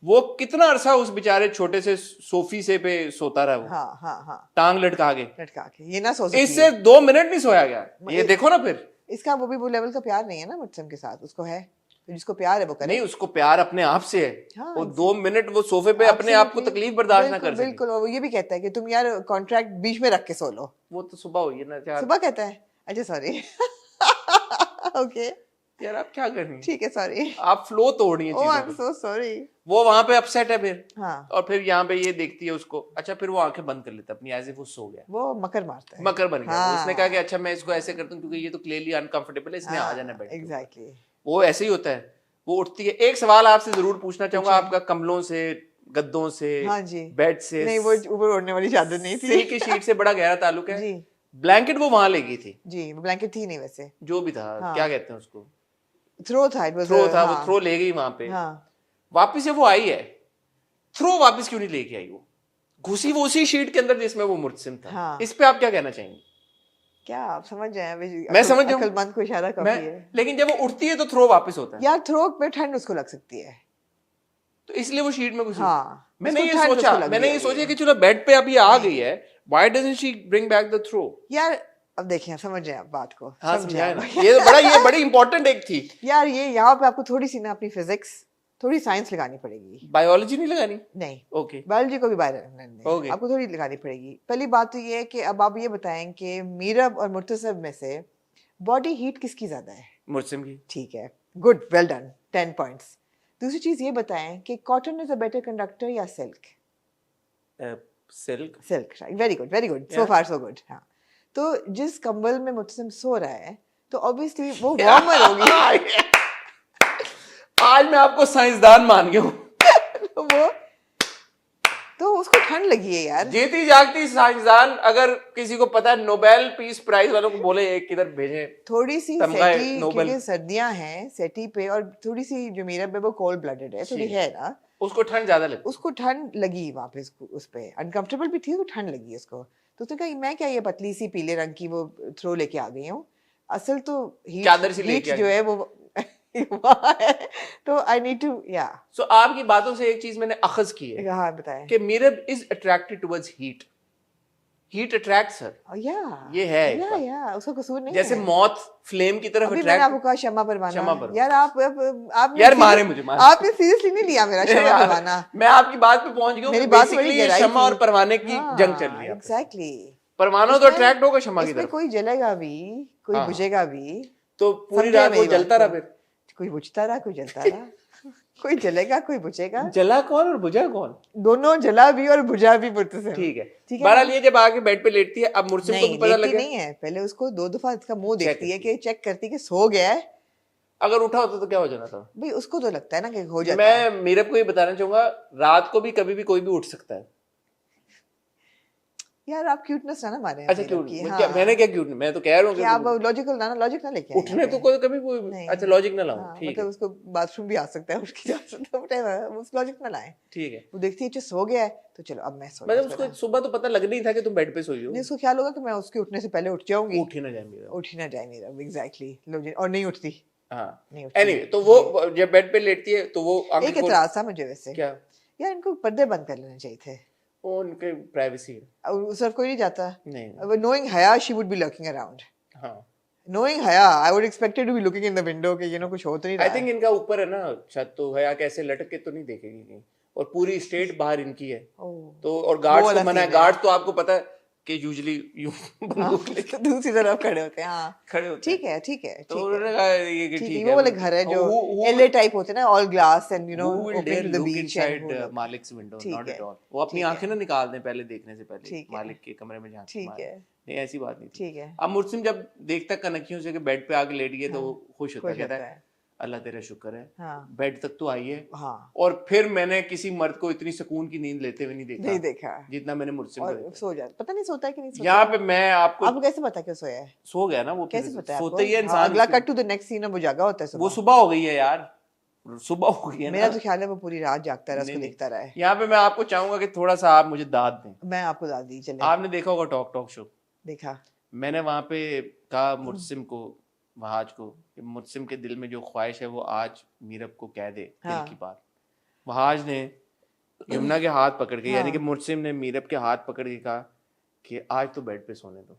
वो कितना अरसा उस बेचारे छोटे से सोफी से पे सोता रहा। वो हाँ हाँ हाँ, टांग लटका के, लटका के, ये ना सो सकती इससे 2 मिनट नहीं सोया गया। ये देखो ना, फिर इसका वो लेवल का प्यार नहीं है ना मुझसे के साथ, उसको है तो जिसको प्यार है वो करे। नहीं, उसको प्यार अपने आप से है। हाँ, वो 2 मिनट वो सोफे पे अपने आप को Absolutely. तकलीफ बर्दाश्त ना कर बिल्कुल सके। बिल्कुल, और वो ये भी कहता है कि तुम यार कॉन्ट्रैक्ट बीच में रख के सो लो। वो तो सुबह हुई है ना यार। सुबह कहता है, अच्छा सॉरी ओके यार आप क्या कर रही हैं? ठीक है, सॉरी, आप फ्लो तोड़ रही हैं ओह आई एम चीजों सो सॉरी। वो वहां पे अपसेट है फिर। हाँ, और फिर यहाँ पे ये देखती है उसको। अच्छा, फिर वो आंखें बंद कर लेता अपनी, एज इफ वो सो गया, वो मकर मारता है, मकर बन गया। हाँ। उसने कहा कि अच्छा मैं इसको ऐसे करता हूँ क्योंकि ये तो क्लियरली अनकंफर्टेबल है, इसने आ जाना बेड पे। एग्जैक्टली। वो ऐसे ही होता है। वो उठती है। एक सवाल आपसे जरूर पूछना चाहूंगा, आपका कमलों से, गद्दों से, हाँ जी, बेड से, नहीं वो ऊपर ओढ़ने वाली चादर नहीं थी सिल्क की शीट से बड़ा गहरा ताल्लुक है। जी ब्लैंकेट वो वहां ले गई थी, जी, वो ब्लैंकेट थी नहीं वैसे, जो भी था, हाँ। क्या कहते हैं उसको, थ्रो था, इट वाज थ्रो था। वो थ्रो ले गई वहां पे। हाँ, वापिस जब वो आई है, थ्रो वापस क्यों नहीं लेके आई? वो घुसी वो उसी शीट के अंदर जिसमें वो मुर्तसिम था। हाँ। इस पे आप क्या कहना चाहेंगे? क्या आप समझ जाए? मैं समझ जाऊं। अक्लमंद को इशारा काफी है लेकिन जब वो उठती है तो थ्रो वापस होता है यार, थ्रो पे ठंड उसको लग सकती है, तो इसलिए वो शीट में घुसी। हाँ, मैंने उसको ये ठंड सोचा, उसको लग मैंने गई ये होगी। सोचा कि चलो बेड पे अब ये आ गई है, why doesn't she bring back the throw? यार अब देखिए, समझ जाए आप बात को, हाँ समझे समझाया आप। ना, ये बड़ी इंपॉर्टेंट एक थी। यार ये यहाँ पे आपको थोड़ी सी ना अपनी फिजिक्स, थोड़ी साइंस लगानी पड़ेगी। बायोलॉजी नहीं लगानी? नहीं, ओके बायोलॉजी को भी बाहर Okay. आपको थोड़ी लगानी पड़ेगी। पहली बात तो ये है कि अब आप ये बताएं कि मीरब और मुर्तसिब में से बॉडी हीट किसकी ज्यादा है? मुर्सिम की। ठीक है, गुड, वेल डन, 10 पॉइंट्स। दूसरी चीज ये बताएं कि cotton is a better conductor या silk? Silk. Silk, right, very good, so far so good. हाँ, तो जिस कंबल में मुर्तसिम सो रहा है तो ऑब्वियसली वो वार्मर होगी। आज मैं आपको साइंसदान मान गया हूँ। तो उसको ठंड लगी है यार। जीती जागती साइंसदान, अगर किसी को पता है, नोबेल पीस प्राइज वालों को बोले एक किधर भेजें थोड़ी सी तमगा सेटी, नोबेल। क्योंकि सर्दियां हैं सेटी पे, और थोड़ी सी जो मीरब है वो कोल्ड ब्लडेड है, थोड़ी है ना, उसको ठंड ज्यादा लगती। उसको ठंड लगी वहां पे, उस पे अनकंफर्टेबल भी थी तो ठंड लगी उसको। तो उसने कहा मैं क्या ये पतली सी पीले रंग की वो थ्रो लेके आ गई हूँ, असल तो चादर सी लेके हीट जो है वो वहाँ है, तो आई नीड टू या। सो आपकी बातों से एक चीज मैंने अखज की है हाँ बताएं। कि Meerab is attracted towards heat. Heat attracts her, ये है एक बात। या उसका कसूर नहीं जैसे है। मौत फ्लेम की तरफ अभी मैंने अट्रैक्ट। आपको कहा शमा परवाना, यार आपने यार मारे मुझे, मारे। आपने सीरियसली नहीं लिया मेरा शमा परवाना। मैं आपकी बात पे पहुंच गया हूं, मेरी कि बात बेसिकली बड़ी ये गहराई शमा और थी। परवाने की जंग चल रही है। एग्जैक्टली। परवाना तो अट्रैक्ट होगा शमा की इसमें तरफ, कोई जलेगा भी, कोई हाँ। बुझेगा भी, तो पूरी समझे रात वो मेरी बात जलता को? रहा, फिर कोई बुझता रहा, कोई जलता रहा। कोई जलेगा, कोई बुझेगा। जला कौन और बुझा कौन? दोनों जला भी और बुझा भी मुर्तसिम। ठीक है, ठीक है बहरहाल ना? ये जब आके बेड पे लेटती है, अब मुर्सिम को भी नहीं, पता लेटती लग गया। नहीं है, पहले उसको 2 दफा इसका मुंह चेक देखती है, करती कि चेक करती है कि सो गया है। अगर उठा होता तो क्या हो जाना था? भाई उसको तो लगता है ना कि हो जाता है। मैं मीरब को ये बताना चाहूंगा, रात को भी कभी भी कोई भी उठ सकता है। यार आप क्यूटनेस ना मारे अच्छा क्यूट, मैंने क्या क्यूट, मैं तो कह रहा हूँ कि आप लॉजिकल ना लॉजिक ना लेके आए उठने तो कोई कभी कोई, अच्छा लॉजिक ना लाऊं, ठीक मतलब है, उसको बाथरूम भी आ सकता है, उसकी जा सकता है, उस लॉजिक ना लाए। ठीक है। वो देखती है अच्छा सो गया है, तो चलो अब मैं सो मतलब उसको सुबह तो पता लग नहीं था कि तुम बेड पे सोई हो। नहीं, उसको ख्याल होगा कि मैं उसके उठने से पहले उठ जाऊंगी, उठ ही ना जाए मेरा, उठ ही ना जाए मेरा, एग्जैक्टली। और नहीं उठती। हाँ नहीं उठती। एनीवे, तो वो जब बेड पे लेटती है तो वो एक एतराज था मुझे वैसे, क्या यार इनको पर्दे बंद कर लेने चाहिए थे। वो उनके प्राइवेसी है। उस तरफ कोई नहीं जाता। नहीं, knowing हया she would be lurking around. हाँ, knowing हया I would expect her to be looking in the window कि कुछ हो तो नहीं रहा आई थिंक इनका ऊपर है ना छत, तो हया कैसे लटक के तो नहीं देखेगी कहीं, और पूरी स्टेट बाहर इनकी है, तो और गार्ड्स को मना है। गार्ड तो आपको पता है कि यूजुअली यूं बंदूक लेके दूसरी तरफ खड़े होते हैं। हाँ खड़े होते ठीक है, ठीक है, तो उन्होंने कहा ये कि ठीक है, वो वाले घर है जो एलए टाइप होते हैं ना, all glass and open to the beach inside Malik's window, not at all. वो अपनी आंखें ना निकाल दें पहले देखने से पहले, मालिक के कमरे में जाके। ठीक है, नहीं ऐसी बात नहीं थी। ठीक है। अब मुर्सिम जब देखता कनखियों से कि बेड पे आके लेट गए, तो वो खुश होता है, कहता है अल्लाह तेरा शुक्र है, बेड तक तो आई है। और फिर मैंने किसी मर्द को इतनी सुकून की नींद लेते हुए नहीं देखा जितना मैंने मुर्सिम को देखा। सो जाता, पता नहीं सोता है कि नहीं सोता। यहाँ पे मैं आपको कैसे पता कि सोया है? सो गया ना वो, कैसे पता है? सोते ही इंसान। अगला cut to the next scene, वो जागा होता है। वो सुबह हो गई है यार, सुबह हो गई है। मेरा तो ख्याल है वो पूरी रात जागता रहा, उसको देखता रहा है। यहाँ पे मैं आपको चाहूंगा कि थोड़ा सा आप मुझे दाद दें। मैं आपको दाद दी चले। आपने देखा होगा टॉक शो? देखा। मैंने वहां पे कहा मुर्सिम को, वहाज को, कि मुर्सिम के दिल में जो ख्वाहिश है वो आज मीरब को कह दे, दिल की बात। वहाज ने यमुना के हाथ पकड़ के, यानी कि मुर्सिम ने मीरब के हाथ पकड़ के कहा कि आज तो बेड पे सोने दो।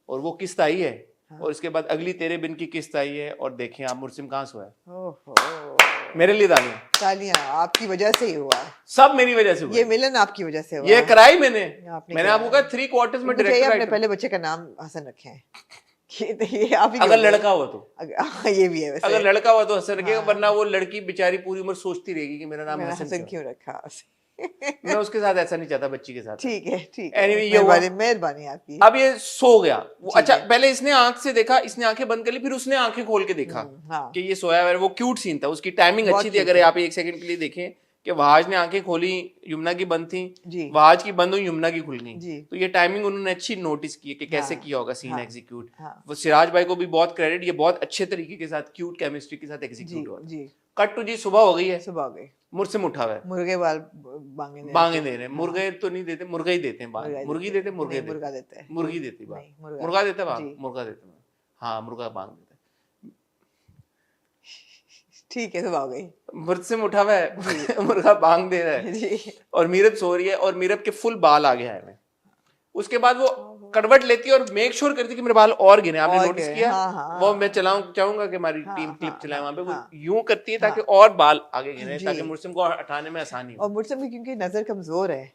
और वो किस्त आई है, और इसके बाद अगली तेरे बिन की किस्त आई है, और देखें आप मुर्सिम कहाँ सोया है। मेरे लिए तालियां आपकी वजह से ही हुआ है, सब मेरी वजह से हुआ। ये मिलन आपकी वजह से हुआ, ये कराई मैंने आपको कहा 3 क्वार्टर्स में डायरेक्टर। अपने पहले बच्चे का नाम हसन रखे हैं। ये आप ही, अगर लड़का हुआ तो ये भी है वैसे, अगर लड़का हुआ तो हसन रखेगा, वरना वो लड़की बेचारी पूरी उम्र सोचती रहेगी कि मेरा नाम हसन क्यों रखा। मैं उसके साथ ऐसा नहीं चाहता, बच्ची के साथ। ठीक है, ठीक है। Anyway, ये मेहरबानी आपकी। अब ये सो गया वो, अच्छा पहले इसने आंख से देखा, इसने आंखें बंद कर ली, फिर उसने आंखें खोल के देखा कि ये सोया है। वो क्यूट सीन था, उसकी टाइमिंग अच्छी थी। अगर आप 1 सेकंड के लिए देखें कि वहाज ने आंखें खोली, यमुना की बंद थी, वहाज की बंद हुई, यमुना की खुल गई। तो ये टाइमिंग उन्होंने अच्छी नोटिस की कि कैसे किया होगा सीन एग्जीक्यूट। वो सिराज भाई को भी बहुत क्रेडिट, ये बहुत अच्छे तरीके के साथ क्यूट केमिस्ट्री के साथ एग्जीक्यूट हुआ। कट टू जी, सुबह हो गई है, सुबह हो गई, मुर्सिम उठा हुआ है, मुर्गे बाल बांगे दे रहे हैं। मुर्गे तो नहीं देते, मुर्गा ही देते हैं, मुर्गी देते, मुर्गा देते हैं, मुर्गी देती है, मुर्गा देता है, मुर्गा देता है, हाँ मुर्गा बांग देता है। ठीक है, सुबह हो गई, मुर्सिम उठा हुआ है, मुर्गा बांग दे रहा है, और मीरब सो रही है, और मीरब के फुल बाल आ गया है। उसके बाद वो करवट लेती है और मेक श्योर करती है कि मेरे बाल और गिने। आपने नोटिस किया? वो मैं चाहूंगा कि हमारी टीम क्लिप चलाए वहां पे। वो यूं करती है ताकि और बाल आगे गिने, ताकि मुर्सिम को हटाने में आसानी हो। और मुर्सिम की क्योंकि नजर कमजोर है,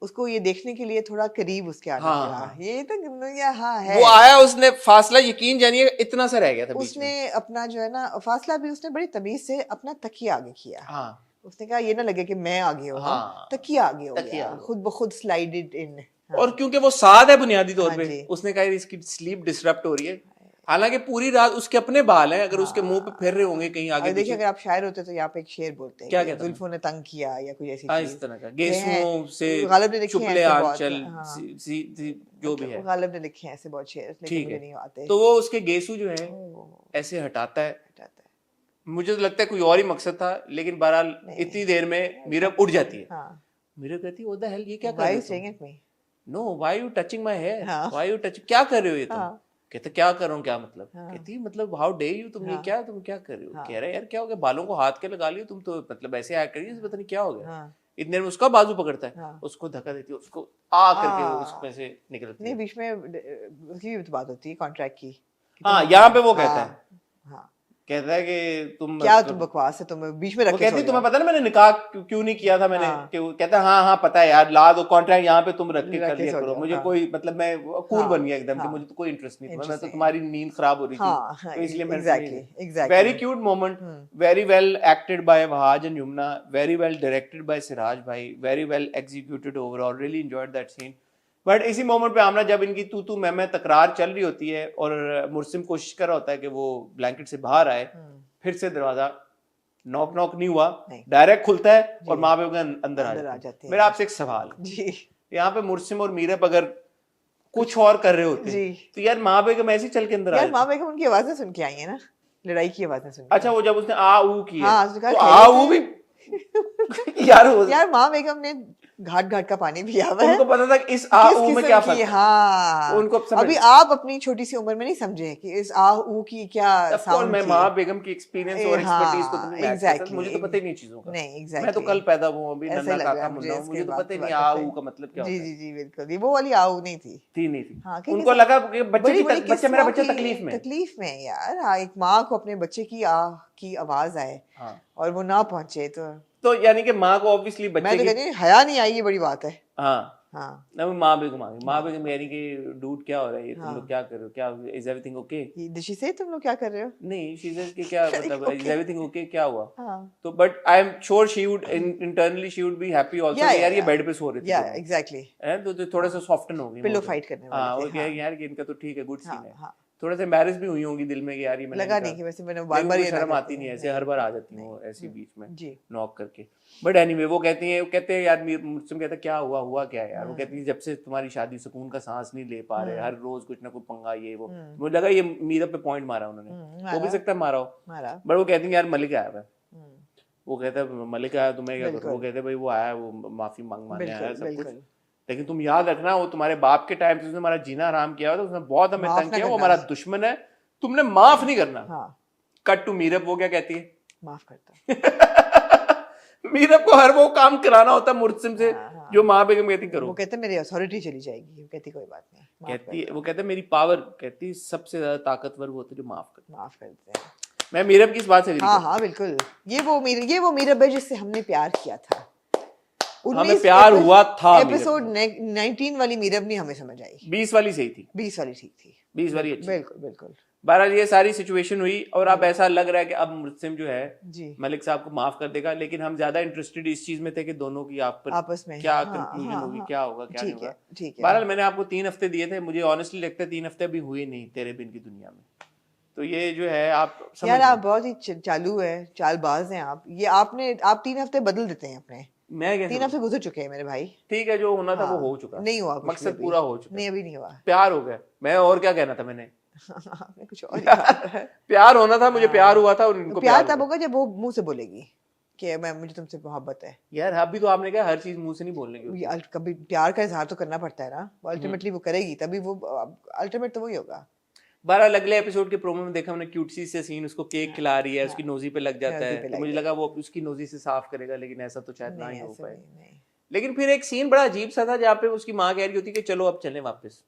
उसको ये देखने के लिए थोड़ा करीब उसके आना पड़ा। ये तो है, वो आया, उसने फासला, यकीन जानिए इतना सा रह गया था, उसने अपना जो है ना फासला भी उसने बड़ी तमीज से अपना तकिया आगे किया। उसने कहा ये ना लगे कि मैं आगे हो, तकिया आगे हो गया, खुद ब खुद स्लाइडेड इन। और क्योंकि वो साद है बुनियादी तौर पे, उसने कहा इसकी स्लीप डिसरप्ट हो रही है। हालांकि पूरी रात उसके अपने बाल हैं, अगर उसके मुंह पे फिर रहे होंगे कहीं आगे। देखिए अगर आप शायर होते तो यहाँ पे एक शेर बोलते हैं, क्या कहते हैं, जुल्फों ने तंग किया या कुछ ऐसी चीज, इस तरह का, गेसुओं से चुपले आंचल, जो भी है, गालिब ने लिखे हैं ऐसे बहुत शेर, लेकिन मुझे नहीं आते। तो वो उसके गेसू जो है ऐसे हटाता है। मुझे तो लगता है कोई और ही मकसद था, लेकिन बहरहाल इतनी देर में मीरब उठ जाती है। मीरब कहती है व्हाट द हेल, ये क्या कर रहे हो? No, why you touching my hair, why you touch, क्या कर रहे हो ये तुम? कहते क्या कर रहा हूँ, क्या मतलब? कहती मतलब हाउ डे यू, तुम ये क्या, तुम क्या कर रहे हो? कह रहे यार क्या हो गया, बालों को हाथ के लगा लियो तुम तो, मतलब ऐसे एक्ट करिए पता नहीं क्या हो गया। इतने में उसका बाजू पकड़ता है, हाँ। उसको धक्का देती है, उसको आ करके वो उसमें से निकलती नहीं है। बीच में उसकी भी तो बात होती है कॉन्ट्रैक्ट की कि हाँ, तुम- यहाँ पे वो कहता है, हाँ कहता है कि तुम क्या तुम बकवास है, तुम बीच में रख वो के कहती सो तुम्हें जाओ। पता ना मैंने निकाह क्यों नहीं किया था मैंने, हाँ। कि वो कहता है हाँ पता है यार, ला दो कॉन्ट्रैक्ट यहाँ पे, तुम रख के कर लिया सो करो, जाओ, मुझे हाँ। कोई मतलब मैं कूल हाँ, बन गया एकदम कि हाँ। मुझे तो कोई इंटरेस्ट नहीं था, मैं तो Interesting. तुम्हारी नींद खराब हो रही थी, हाँ, तो इसलिए मैंने exactly. Very cute moment, very well acted by Wahaj and Yumna, very well directed by Siraj भाई, very well executed overall, really enjoyed that scene. But इसी मोमेंट पे आमना जब इनकी तू मैं तकरार चल रही होती है और मुर्सिम कोशिश कर रहा होता है कि वो ब्लैंकेट से बाहर आए, फिर से दरवाजा नॉक नॉक नहीं हुआ, डायरेक्ट खुलता है और माँ बाप अंदर आ जाते हैं। मेरा आपसे एक सवाल जी, यहाँ पे मुर्सिम और मीरब अगर कुछ और कर रहे होते तो यार माँ बेगम ऐसे चल के अंदर आ यार माँ बेगम उनकी आवाजें सुन के आई है ना, लड़ाई की आवाजें सुन के। अच्छा, वो जब उसने आ ऊ की हाँ, है तो आ ऊ भी यार माँ बेगम ने घाट घाट का पानी पिया हुआ है, उनको पता था कि इस आ ऊ में क्या फर्क है। हाँ, उनको अभी आप अपनी छोटी सी उम्र में नहीं समझे कि इस आ ऊ की क्या साउंड मैं माँ बेगम की एक्सपीरियंस और एक्सपर्टीज को तो नहीं मैच कर सकता, मुझे तो पता ही नहीं चीजों का। नहीं एग्जैक्टली, मैं तो कल पैदा हुआ हूँ, अभी नन्ना काका मुन्ना हूँ, मुझे तो पता ही नहीं आ ऊ का मतलब क्या होता है। जी जी जी बिल्कुल, ये वो वाली आ ऊ नहीं थी नहीं थी। हाँ, उनको लगा कि बच्चा मेरा बच्चा तकलीफ में है यार। हाँ, एक माँ को अपने बच्चे की आह की आवाज आए और वो ना पहुंचे तो यानी कि माँ को ऑब्वियसली बच्चे मैं तो कहती हूँ हया नहीं आई, ये बड़ी बात है। हाँ हाँ, ना माँ बेगम आ गई, माँ बेगम यानी कि डूड क्या हो रहा है ये, तुम लोग क्या कर रहे हो, क्या इज एवरीथिंग ओके? दिशी से तुम लोग क्या कर रहे हो? नहीं, शी सेड कि क्या मतलब इज एवरीथिंग ओके, क्या हुआ? हाँ, तो but I am sure she would internally she would be happy also कि यार ये बेड पे सो रहे थे, या एग्जैक्टली, है तो थोड़ा सा सॉफ्टन हो गई, पिलो फाइट करने वाले थे। हाँ, वो क्या है यार कि इनका तो ठीक है, गुड सीन है। थोड़ा सा एम्बैरेस भी हुई होंगी दिल में कि यार ये मैंने लगा नहीं कि वैसे मैंने बार-बार ये शर्म आती नहीं, ऐसे हर बार आ जाती हूँ ऐसी बीच में नॉक करके। बट एनीवे वो कहते हैं यार मुझसे कहता क्या हुआ क्या यार, वो कहती है जब से तुम्हारी शादी सुकून का सांस नहीं ले पा रहे, हर रोज कुछ ना कुछ पंगा ये वो। मुझे लगा ये मीरा पे पॉइंट मारा उन्होंने, हो भी सकता है मारा हो, बट वो कहती है यार मलिक आया है, वो कहता है मलिक आया तुम्हें क्या करो, वो कहते हैं भाई वो आया, वो माफी मांगने आया सब कुछ, लेकिन तुम याद रखना वो तुम्हारे बाप के टाइम से उसने हमारा जीना आराम किया था, उसने बहुत हमें तंग किया, वो हमारा दुश्मन है, तुमने माफ नहीं करना। कट टू मीरब, वो क्या कहती है? माफ करता मीरब को हर वो काम कराना होता है मुर्सिम से जो माँ बेगम कहती करो, वो कहते मेरी अथॉरिटी चली जाएगी, वो कहती कोई बात नहीं, कहती है वो कहते मेरी पावर, कहती सबसे ज्यादा ताकतवर वो होते जो माफ करते हैं। मैं मीरब की इस बात से हाँ बिल्कुल, ये वो मीरब है जिससे हमने प्यार किया था, हमें प्यार हुआ था। एपिसोड 19 वाली मीरब नहीं हमें समझ आई, 20 वाली सही थी, 20 वाली ठीक थी, 20 वाली अच्छी, बिल्कुल। बहरहाल ये सारी सिचुएशन हुई और अब ऐसा लग रहा है कि अब मुर्सिम जो है मलिक साहब को माफ कर देगा, लेकिन हम ज्यादा इंटरेस्टेड इस चीज में थे कि दोनों की आपस में क्या कंक्लूजन होगी, क्या होगा क्या नहीं होगा। बहरहाल मैंने आपको 3 हफ्ते दिए थे, मुझे ऑनेस्टली लगता है 3 हफ्ते अभी हुए नहीं तेरे बिन की दुनिया में, तो ये जो है आप यार आप बहुत ही चालू है, चालबाज हैं आप, ये आप 3 हफ्ते बदल देते हैं अपने, मैं 3 हफ्ते गुजर चुके हैं मेरे भाई। ठीक है, जो होना था वो हो चुका, नहीं हुआ, मकसद पूरा हो चुका, नहीं अभी नहीं हुआ, प्यार हो गया। मैं और क्या कहना था मैंने कुछ और प्यार होना था, मुझे प्यार हुआ था और इनको प्यार तब होगा जब वो मुंह से बोलेगी कि मुझे तुमसे मोहब्बत है। यार अभी तो आपने कहा हर चीज मुंह से नहीं बोलने की, कभी प्यार का इजहार तो करना पड़ता है ना, अल्टीमेटली वो करेगी तभी वो अल्टीमेट तो वही होगा। बहरहाल अगले एपिसोड के प्रोमो में देखा हमने क्यूट सी से सीन, उसको केक खिला रही है, उसकी नोजी पे लग जाता है, तो मुझे लगा वो उसकी नोजी से साफ करेगा, लेकिन ऐसा तो शायद ना ही हो पाए। लेकिन फिर एक सीन बड़ा अजीब सा था जहाँ पे उसकी माँ कह रही होती कि चलो अब चलें वापस,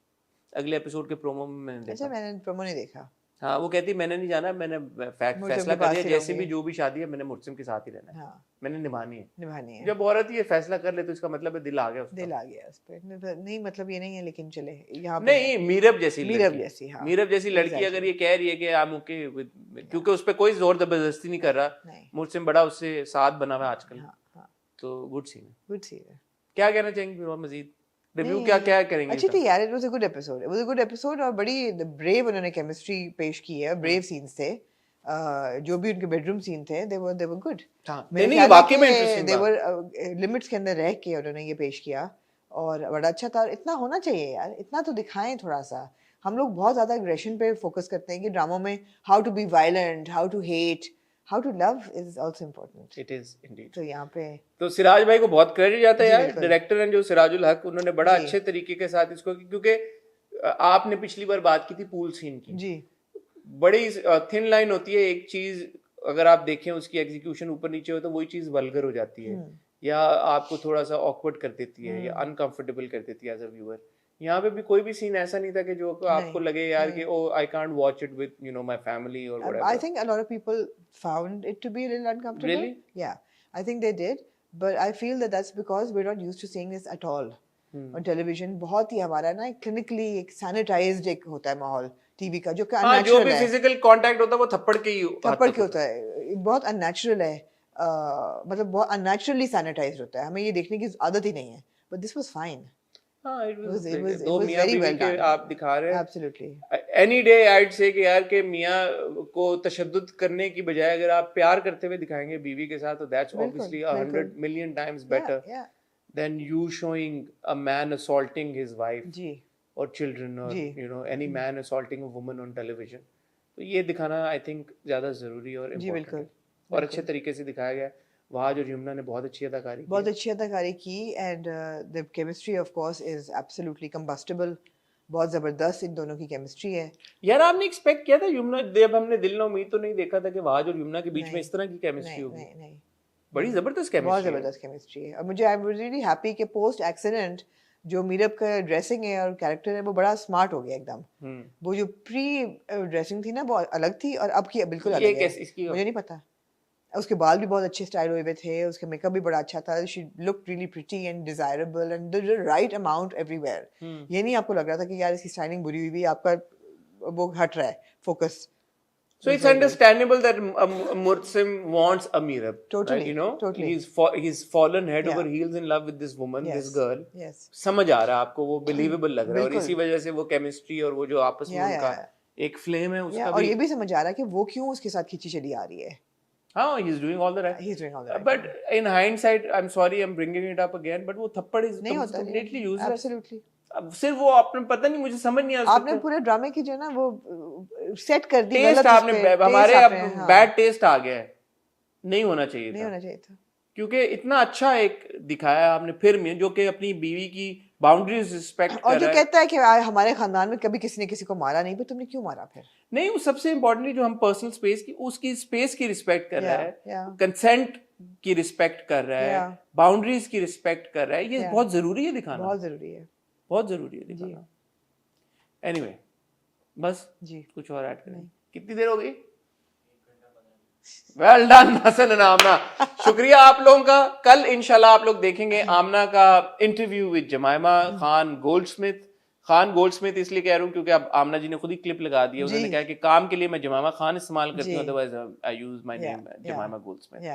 अगले एपिसोड के प्रोमो में मैंने देखा। अच्छा, मैंने प्रोमो नहीं देखा। हाँ, वो कहती मैंने नहीं जाना, मैंने फैसला कर लिया जैसे भी जो भी शादी है मैंने मुर्सिम के साथ ही रहना है, मैंने निभानी है। जब औरत ये फैसला कर ले तो इसका मतलब है दिल आ गया उसका, दिल आ गया उस पे, नहीं मतलब ये नहीं है, लेकिन चले यहाँ पे नहीं मीरब जैसी लड़की अगर ये कह रही है कि आई एम ओके, क्योंकि उस पर कोई जोर जबरदस्ती नहीं कर रहा, मुर्सिम बड़ा उससे साथ बना हुआ आजकल, तो गुड सीन है। क्या कहना चाहेंगे फिर मजीद रिव्यू क्या करेंगे? अच्छी थी यार, it was a good episode, और बड़ी ब्रेव उन्होंने केमिस्ट्री पेश की है, ब्रेव सीन्स थे, जो भी उनके बेडरूम सीन थे दे वर गुड। नहीं वाकई में इंटरेस्टिंग दे वर लिमिट्स के अंदर रह के उन्होंने ये पेश किया और बड़ा अच्छा था। इतना होना चाहिए यार, इतना तो दिखाएं थोड़ा सा। हम लोग बहुत ज्यादा एग्रेशन पे फोकस करते हैं कि ड्रामा में how to be violent, how to hate, how to love is also important. It is indeed. तो यहाँ पे तो सिराज भाई को बहुत क्रेडिट जाता है यार, डायरेक्टर हैं जो सिराजुल हक, उन्होंने बड़ा अच्छे तरीके के साथ इसको, क्योंकि आपने पिछली बार बात की थी पूल सीन की जी, बड़ी थिन लाइन होती है, एक चीज अगर आप देखें उसकी एग्जीक्यूशन ऊपर नीचे हो तो वही चीज वल्गर हो जाती है, या आपको थोड़ा सा ऑकवर्ड कर देती है या अनकंफर्टेबल कर देती है एज अ व्यूअर। यहाँ पे भी कोई भी सीन ऐसा नहीं था कि जो आपको लगे यार कि oh I can't watch it with you know my family और whatever. I think a lot of people found it to be a little uncomfortable. Really? Yeah, I think they did, but I feel that that's because we're not used to seeing this at all on television. बहुत ही हमारा ना clinically एक sanitized एक होता है माहौल टीवी का जो कि हाँ, जो भी फिजिकल कांटेक्ट होता है वो थप्पड़ के ही थप्पड़ के होता है, बहुत unnatural है, मतलब बहुत unnaturally sanitized होता है, हमें ये देखने की आदत ही नहीं है, but this was fine. हाँ, it was दो मियां बीवी के आप दिखा रहे हैं। Absolutely. Any day I'd say कि यार के मियां को तशद्दुद करने की बजाय अगर आप प्यार करते हुए दिखाएंगे बीवी के साथ तो that's obviously 100 million times better than you showing a man assaulting his wife or children or you know any man assaulting a woman on television. तो ये दिखाना I think ज़्यादा ज़रूरी और important है और अच्छे तरीके से दिखाया गया। वहाज और यमुना ने बहुत अच्छी अदाकारी की and the chemistry of course is absolutely combustible. बहुत जबरदस्त इन दोनों की केमिस्ट्री है यार। आपने एक्सपेक्ट किया था यमुना, जब हमने दिल ना उम्मीद तो नहीं देखा था कि वहाज और यमुना के बीच में इस तरह की केमिस्ट्री होगी। नहीं, बड़ी जबरदस्त केमिस्ट्री, बहुत जबरदस्त केमिस्ट्री है। और मुझे आई एम रियली हैप्पी कि पोस्ट एक्सीडेंट जो मीरब का ड्रेसिंग है और कैरेक्टर है वो बड़ा स्मार्ट हो गया एकदम। वो जो प्री ड्रेसिंग थी ना वो अलग थी और अब की बिल्कुल अलग है। मुझे नहीं पता। उसके बाल भी बहुत अच्छे स्टाइल हुए थे, उसके मेकअप भी बड़ा अच्छा था, she looked really pretty and desirable and the right amount everywhere. ये नहीं आपको लग रहा था कि यार इसकी स्टाइलिंग बुरी हुई, आपका वो हट रहा है focus. So it's understandable that Mursim wants a Mirab. Totally, right? You know, totally. He's fallen head over heels in love with this woman, this girl. Yes. समझ आ रहा है आपको, वो believable लग रहा है और इसी वजह से वो chemistry और वो जो आपस में उनका एक flame है उसका और ये भी समझ आ रहा है कि वो क्यों उसके साथ खींची चली आ रही है। हाँ, he's doing all the right. He's doing all the right. But in hindsight, I'm sorry, I'm bringing it up again, but वो थप्पड़ is completely useless. Absolutely. अब सिर्फ वो आपने पता नहीं, मुझे समझ नहीं आया। आपने पूरे ड्रामे की जो ना वो सेट कर दी, टेस्ट आपने हमारे अब बैड टेस्ट आ गया है, नहीं होना चाहिए था क्योंकि इतना अच्छा एक दिखाया आपने फिर में जो कि अपनी बीवी की बाउंड्रीज रिस्पेक्ट कर रहा है और जो कहता है कि हमारे खानदान में कभी किसी ने किसी को मारा नहीं, पर तुमने क्यों मारा फिर? नहीं, वो सबसे इम्पोर्टेंटली जो हम पर्सनल स्पेस की उसकी स्पेस की रिस्पेक्ट कर रहा है, कंसेंट की रिस्पेक्ट कर रहा है, बाउंड्रीज की रिस्पेक्ट कर रहा है। ये बहुत जरूरी है दिखाना, बहुत जरूरी है दिखाना। एनीवे, बस जी कुछ और ऐड करें? कितनी देर हो गई? वेल डन हसन एंड आमना, शुक्रिया आप लोगों का। कल इंशाल्लाह आप लोग देखेंगे आमना का interview with जमाइमा Khan Goldsmith. Khan Goldsmith इसलिए कह रहा हूँ क्योंकि अब आमना जी ने खुद ही क्लिप लगा दी है। उन्होंने कहा कि काम के लिए मैं जमाइमा खान इस्तेमाल करती हूँ, otherwise I use my name जमाइमा Goldsmith.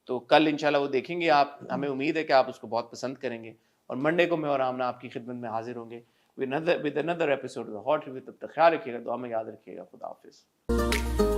तो कल इंशाल्लाह वो देखेंगे आप, हमें उम्मीद है कि आप उसको बहुत पसंद करेंगे और मंडे को मैं और आमना आपकी खिदमत में हाजिर होंगे with another episode of the hot review. तब तक ख्याल रखिएगा, दुआ में याद रखिएगा। खुदा हाफिज।